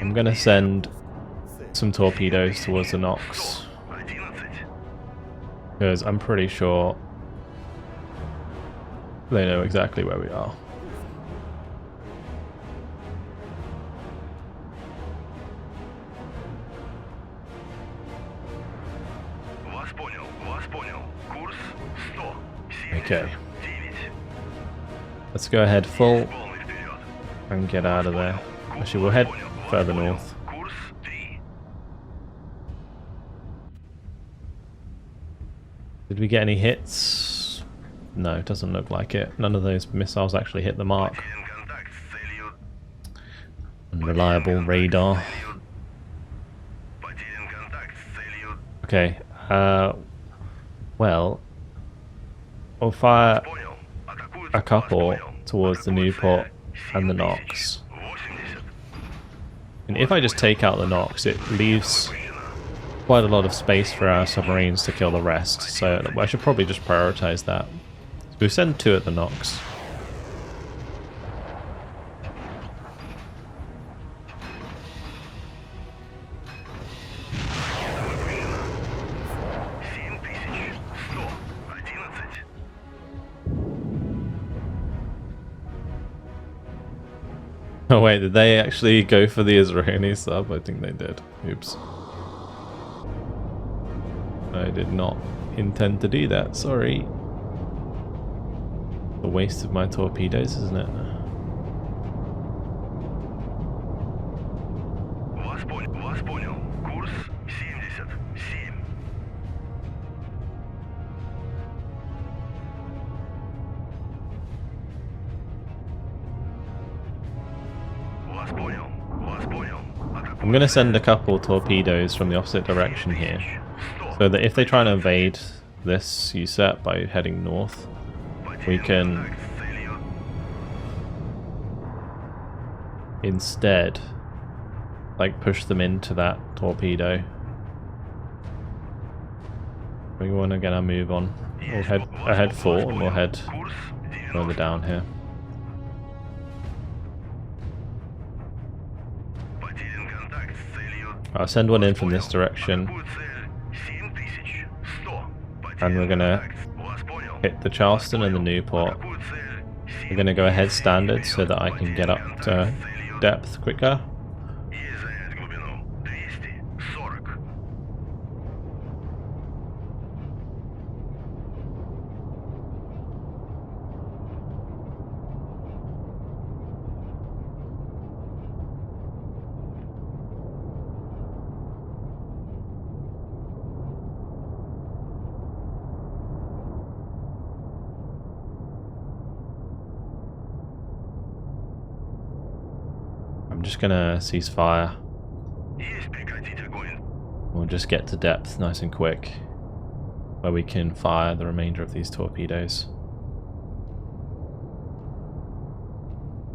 I'm going to send some torpedoes towards the Nox. Because I'm pretty sure they know exactly where we are. Okay. Let's go ahead full and get out of there. Actually, we'll head further north. Did we get any hits? No, it doesn't look like it. None of those missiles actually hit the mark. Unreliable radar. Okay, well, we'll fire a couple towards the Newport and the Nox. And if I just take out the Nox, it leaves quite a lot of space for our submarines to kill the rest, so I should probably just prioritize that. We'll send 2 at the Nox. Oh wait, did they actually go for the Israeli sub? I think they did. Oops. I did not intend to do that, sorry. A waste of my torpedoes, isn't it? I'm going to send a couple torpedoes from the opposite direction here, so that if they try and invade this USET by heading north, we can instead like push them into that torpedo. We want to get our move on. We'll head ahead 4 and we'll head further down here. I'll send one in from this direction, and we're gonna hit the Charleston and the Newport. We're gonna go ahead standard so that I can get up to depth quicker. I'm just gonna cease fire. We'll just get to depth nice and quick, where we can fire the remainder of these torpedoes.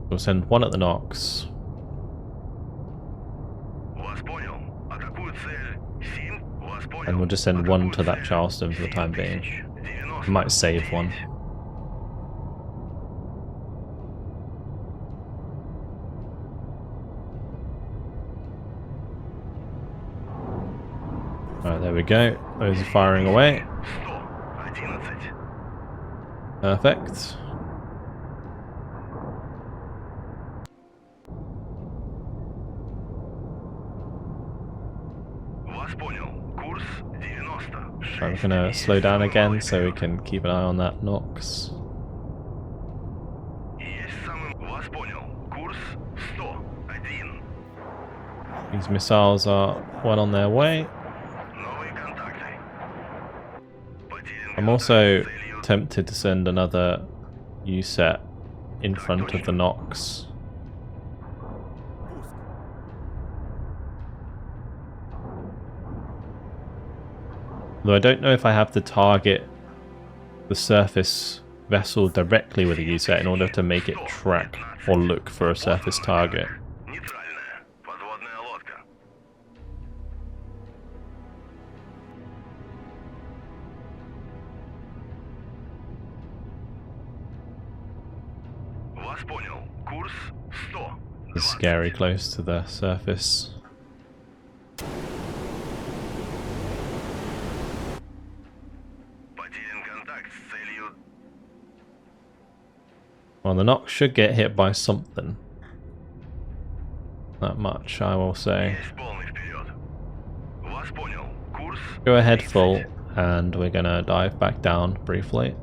We'll send one at the Knox. And we'll just send one to that Charleston for the time being. I might save one. Alright, there we go. Those are firing away. Perfect. So I'm gonna slow down again so we can keep an eye on that Knox. These missiles are well on their way. I'm also tempted to send another USET in front of the Knox. Though I don't know if I have to target the surface vessel directly with a USET in order to make it track or look for a surface target. It's scary close to the surface. Well, the Knox should get hit by something. Not much, I will say. Go ahead full, and we're gonna dive back down briefly.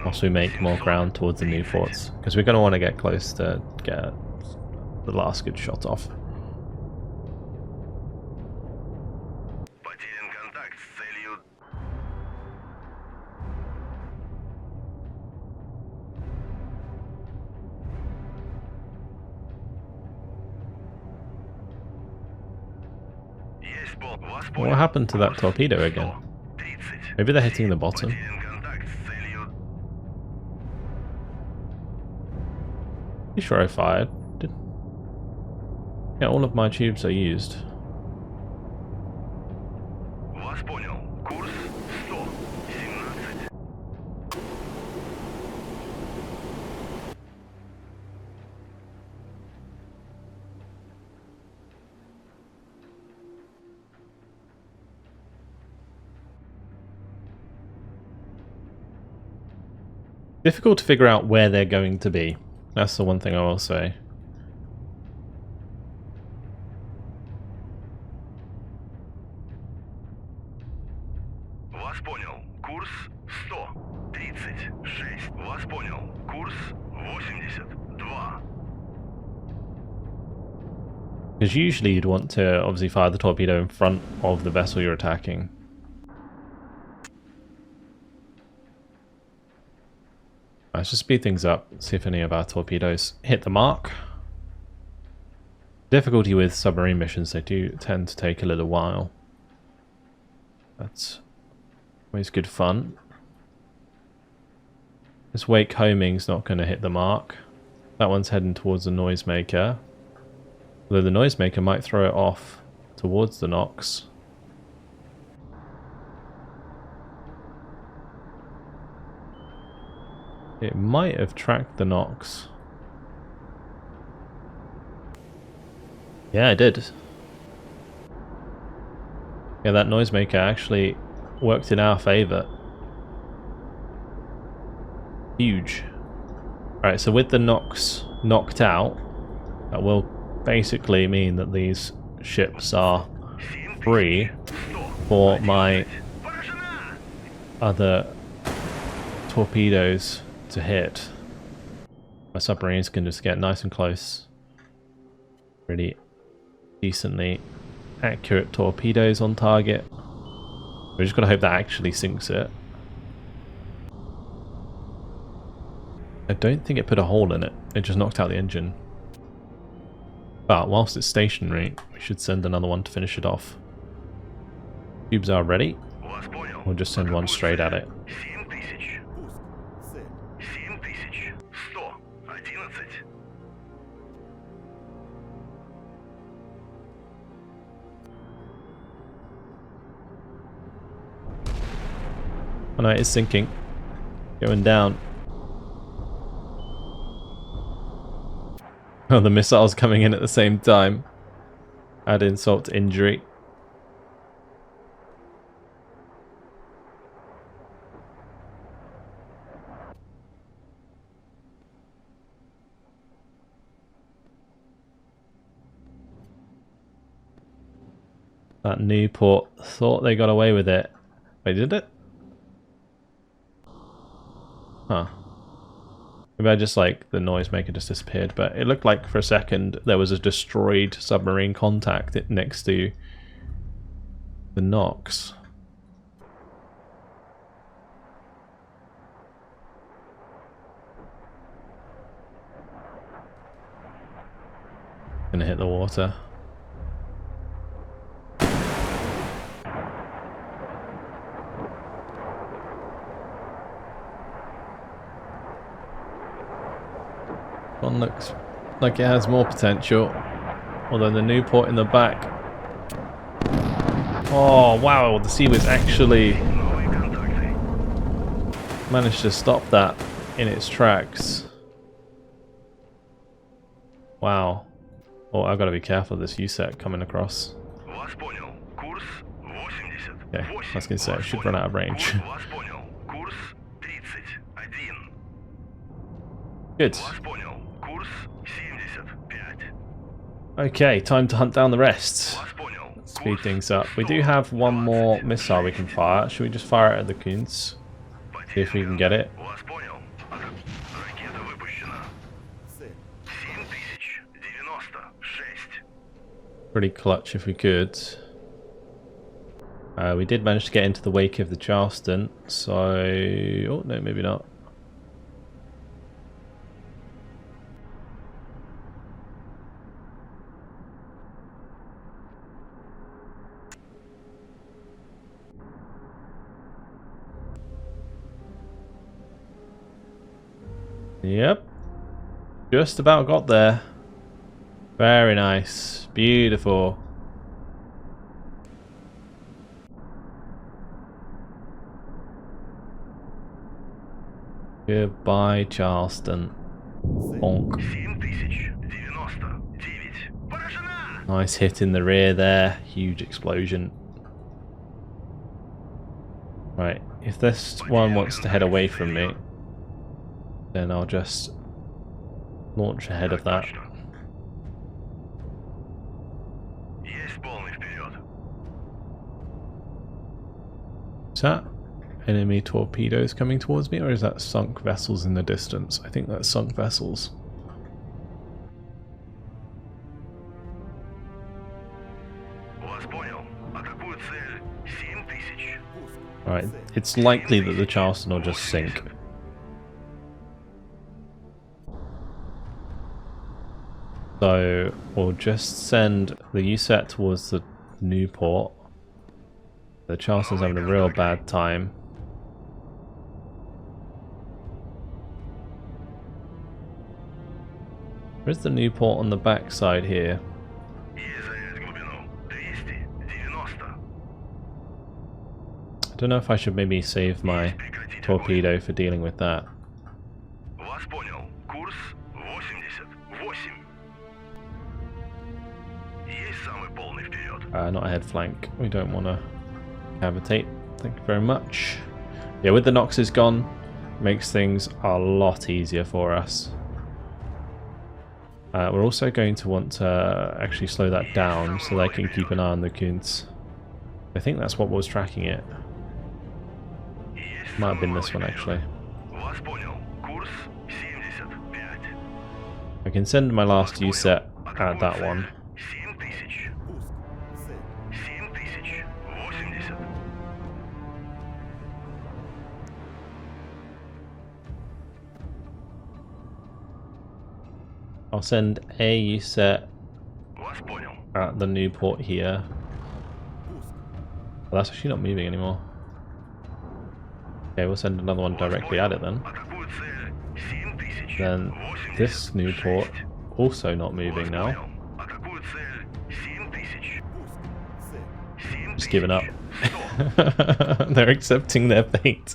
Once we make more ground towards the new forts, because we're gonna want to get close to get the last good shot off. What happened to that torpedo again? Maybe they're hitting the bottom. Pretty sure I fired. Yeah, all of my tubes are used. Difficult to figure out where they're going to be. That's the one thing I will say. Because usually you'd want to obviously fire the torpedo in front of the vessel you're attacking. Let's just speed things up, see if any of our torpedoes hit the mark. Difficulty with submarine missions, they do tend to take a little while. That's always good fun. This wake homing's not going to hit the mark. That one's heading towards the noisemaker. Although the noisemaker might throw it off towards the Nox. It might have tracked the Nox. Yeah, it did. Yeah, that noisemaker actually worked in our favour. Huge. Alright, so with the Nox knocked out, that will basically mean that these ships are free for my other torpedoes to hit. My submarines can just get nice and close. Really decently accurate torpedoes on target. We just gotta hope that actually sinks it. I don't think it put a hole in it. It just knocked out the engine. But whilst it's stationary, we should send another one to finish it off. Tubes are ready. We'll just send one straight at it. Oh no, it is sinking. Going down. Oh, the missiles coming in at the same time. Add insult to injury. That Newport thought they got away with it. Wait, did it? Huh. Maybe I just like the noisemaker just disappeared, but it looked like for a second there was a destroyed submarine contact next to the Nox. Gonna hit the water. One looks like it has more potential, although the Newport in the back. Oh wow, the Seawiz actually managed to stop that in its tracks. Wow. Oh, I've got to be careful of this USEC coming across. Okay, I was going to say, I should run out of range. Good. Okay, time to hunt down the rest. Let's speed things up. We do have one more missile we can fire. Should we just fire it at the Kunz? See if we can get it. Pretty clutch if we could. We did manage to get into the wake of the Charleston, so... Oh, no, maybe not. Yep. Just about got there. Very nice. Beautiful. Goodbye, Charleston. Bonk. Nice hit in the rear there. Huge explosion. Right. If this one wants to head away from me, then I'll just launch ahead of that. Is that enemy torpedoes coming towards me, or is that sunk vessels in the distance? I think that's sunk vessels. Alright, it's likely that the Charleston will just sink. So we'll just send the USET towards the new port. The Charleston's having a real bad time. Where's the new port on the back side here? I don't know if I should maybe save my torpedo for dealing with that. Not a head flank. We don't want to cavitate. Thank you very much. Yeah, with the Noxes gone, makes things a lot easier for us. We're also going to want to actually slow that down so they can keep an eye on the Kunz. I think that's what was tracking it. Might have been this one actually. I can send my last USET at that one. I'll send a USET at the new port here. Well, that's actually not moving anymore. Okay, we'll send another one directly at it then. Then this new port also not moving now. Just giving up. They're accepting their fate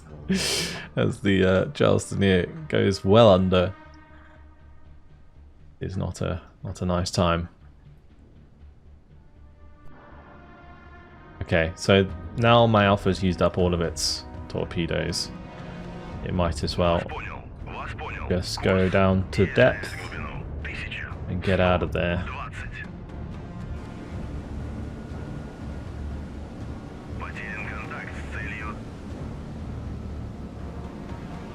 as the Charleston here goes well under. Is not a nice time. Okay, so now my Alpha's used up all of its torpedoes. It might as well just go down to depth and get out of there.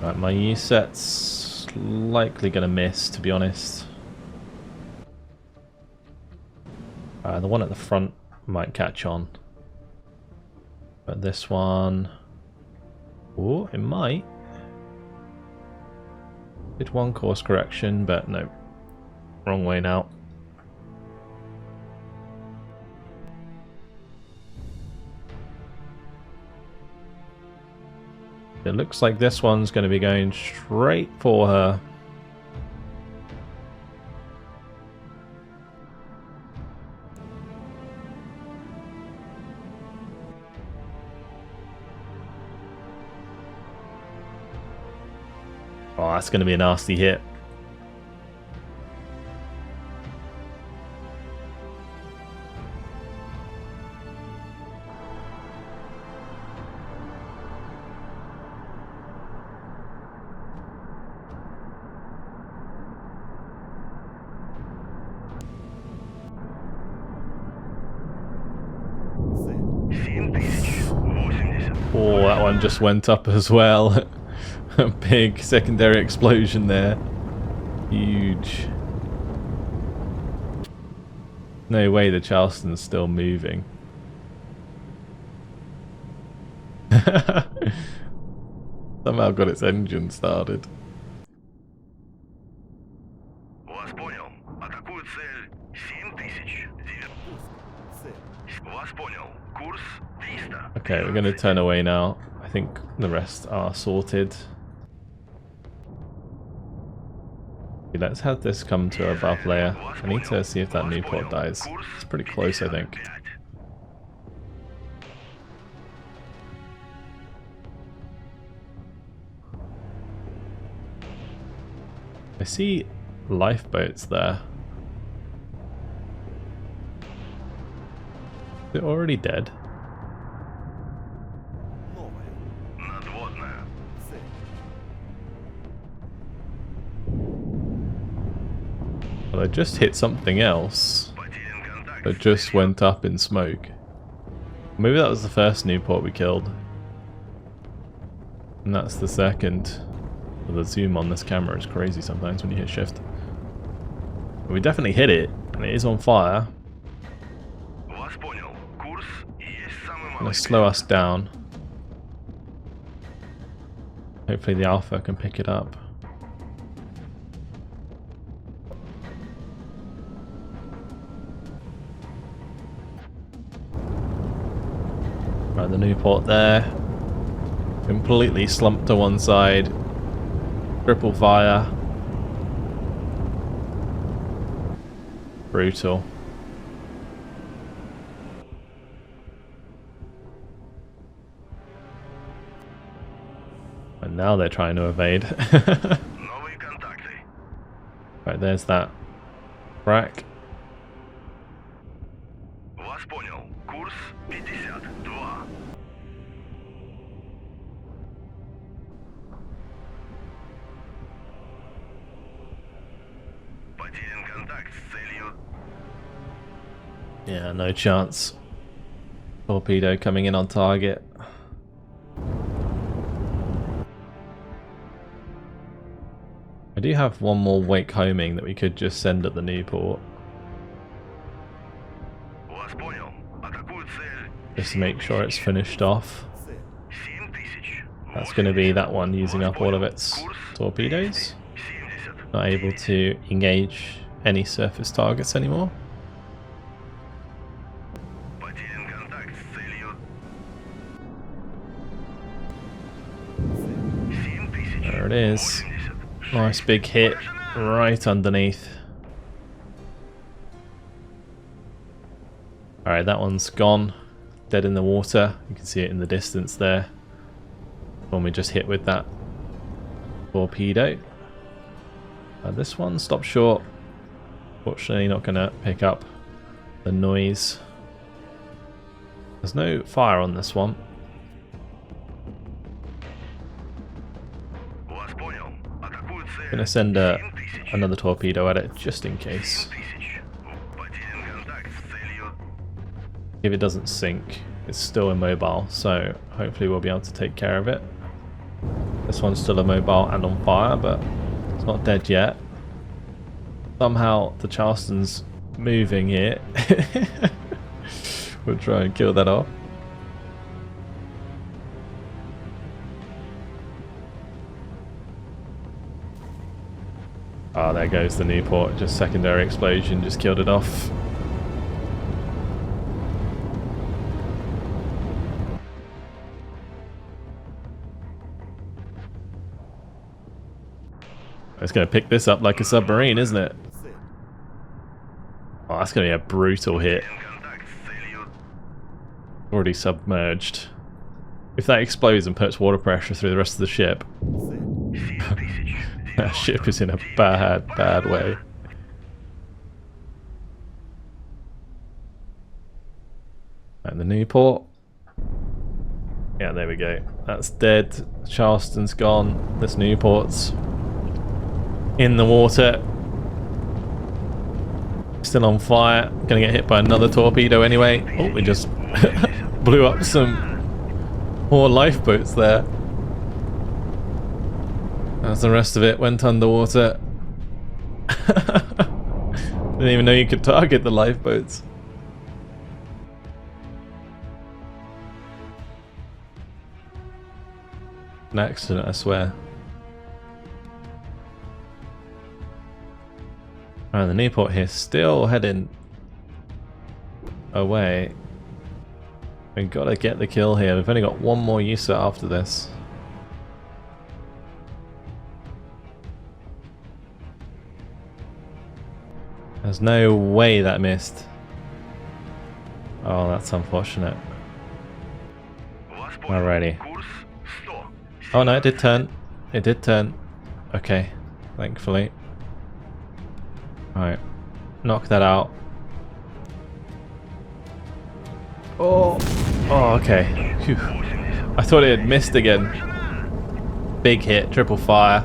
Right, my USET's likely going to miss, to be honest. The one at the front might catch on. But this one... Oh, it might. Did one course correction, but no. Wrong way now. It looks like this one's going to be going straight for her. Oh, that's going to be a nasty hit. Oh, that one just went up as well. A big secondary explosion there. Huge. No way the Charleston's still moving. Somehow got its engine started. Okay, we're going to turn away now. I think the rest are sorted. Let's have this come to above layer. I need to see if that new port dies. It's pretty close, I think. I see lifeboats there. They're already dead. Well, I just hit something else that just went up in smoke. Maybe that was the first new port we killed. And that's the second. Well, the zoom on this camera is crazy sometimes when you hit shift. But we definitely hit it, and it is on fire. Gonna slow us down. Hopefully the Alpha can pick it up. The Newport there. Completely slumped to one side. Triple fire. Brutal. And now they're trying to evade. Right, there's that wreck. Yeah, no chance. Torpedo coming in on target. I do have one more wake homing that we could just send at the Newport. Just to make sure it's finished off. That's going to be that one using up all of its torpedoes. Not able to engage any surface targets anymore. There it is. Nice big hit right underneath. Alright, that one's gone. Dead in the water. You can see it in the distance there. When we just hit with that torpedo. This one stopped short. Fortunately not going to pick up the noise. There's no fire on this one. I'm going to send another torpedo at it just in case. If it doesn't sink, it's still immobile, so hopefully we'll be able to take care of it. This one's still immobile and on fire, but it's not dead yet. Somehow the Charleston's moving here. We'll try and kill that off. Ah, there goes the Newport. Just secondary explosion, just killed it off. It's going to pick this up like a submarine, isn't it? Oh, that's going to be a brutal hit. Already submerged. If that explodes and puts water pressure through the rest of the ship, that ship is in a bad way. And the Newport. Yeah, there we go. That's dead. Charleston's gone. This Newport's in the water. Still on fire. Gonna get hit by another torpedo anyway. Oh, we just blew up some more lifeboats there. As the rest of it went underwater. Didn't even know you could target the lifeboats. An accident, I swear. Alright, the Newport here still heading away. We've got to get the kill here. We've only got one more user after this. There's no way that missed. Oh, that's unfortunate. Alrighty. Oh no, it did turn. It did turn. Okay, thankfully. Alright, knock that out. Oh, okay. Phew. I thought it had missed again. Big hit, triple fire.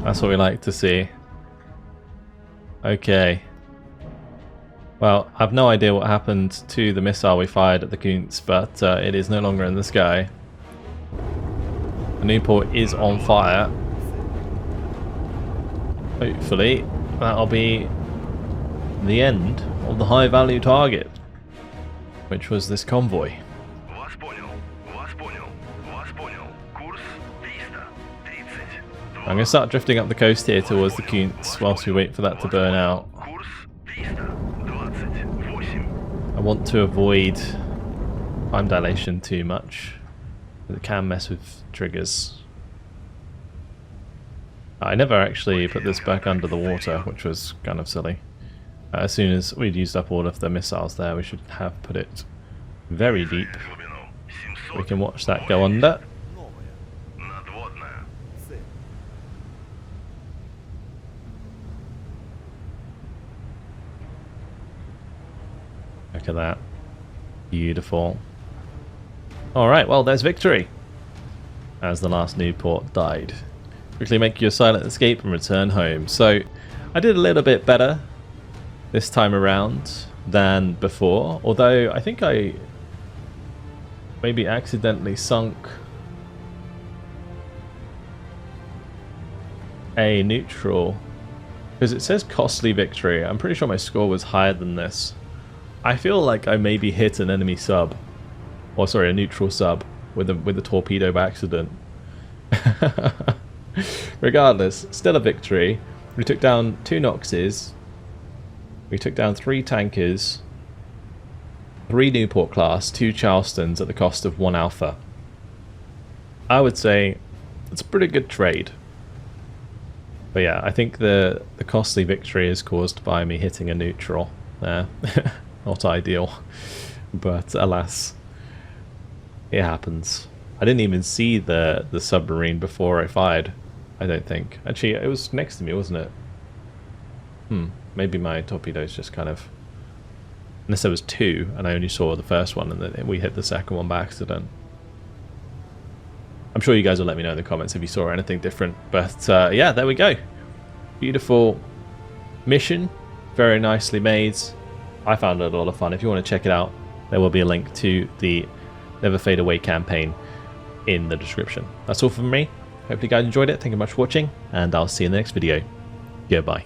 That's what we like to see. Okay. Well, I've no idea what happened to the missile we fired at the Kunz, but it is no longer in the sky. The Newport is on fire. Hopefully, that'll be the end of the high value target, which was this convoy. I'm going to start drifting up the coast here towards the Kunz whilst we wait for that to burn out. I want to avoid time dilation too much. It can mess with triggers. I never actually put this back under the water, which was kind of silly. As soon as we'd used up all of the missiles there, we should have put it very deep. We can watch that go under. Look at that. Beautiful. Alright, well, there's victory. As the last new port died. Quickly make your silent escape and return home. So, I did a little bit better this time around than before. Although, I think I maybe accidentally sunk a neutral. Because it says costly victory. I'm pretty sure my score was higher than this. I feel like I maybe hit an enemy sub. Or sorry, a neutral sub with a torpedo by accident. Regardless, still a victory. We took down 2 Noxes. We took down 3 tankers. 3 Newport class, 2 Charlestons at the cost of 1 Alpha. I would say it's a pretty good trade. But yeah, I think the costly victory is caused by me hitting a neutral there. Not ideal. But alas, it happens. I didn't even see the submarine before I fired, I don't think. Actually, it was next to me, wasn't it? Maybe my torpedoes just kind of... Unless there was 2, and I only saw the first one, and then we hit the second one by accident. I'm sure you guys will let me know in the comments if you saw anything different. But yeah, there we go. Beautiful mission. Very nicely made. I found it a lot of fun. If you want to check it out, there will be a link to the Never Fade Away campaign in the description. That's all from me. Hope you guys enjoyed it. Thank you very much for watching, and I'll see you in the next video. Goodbye.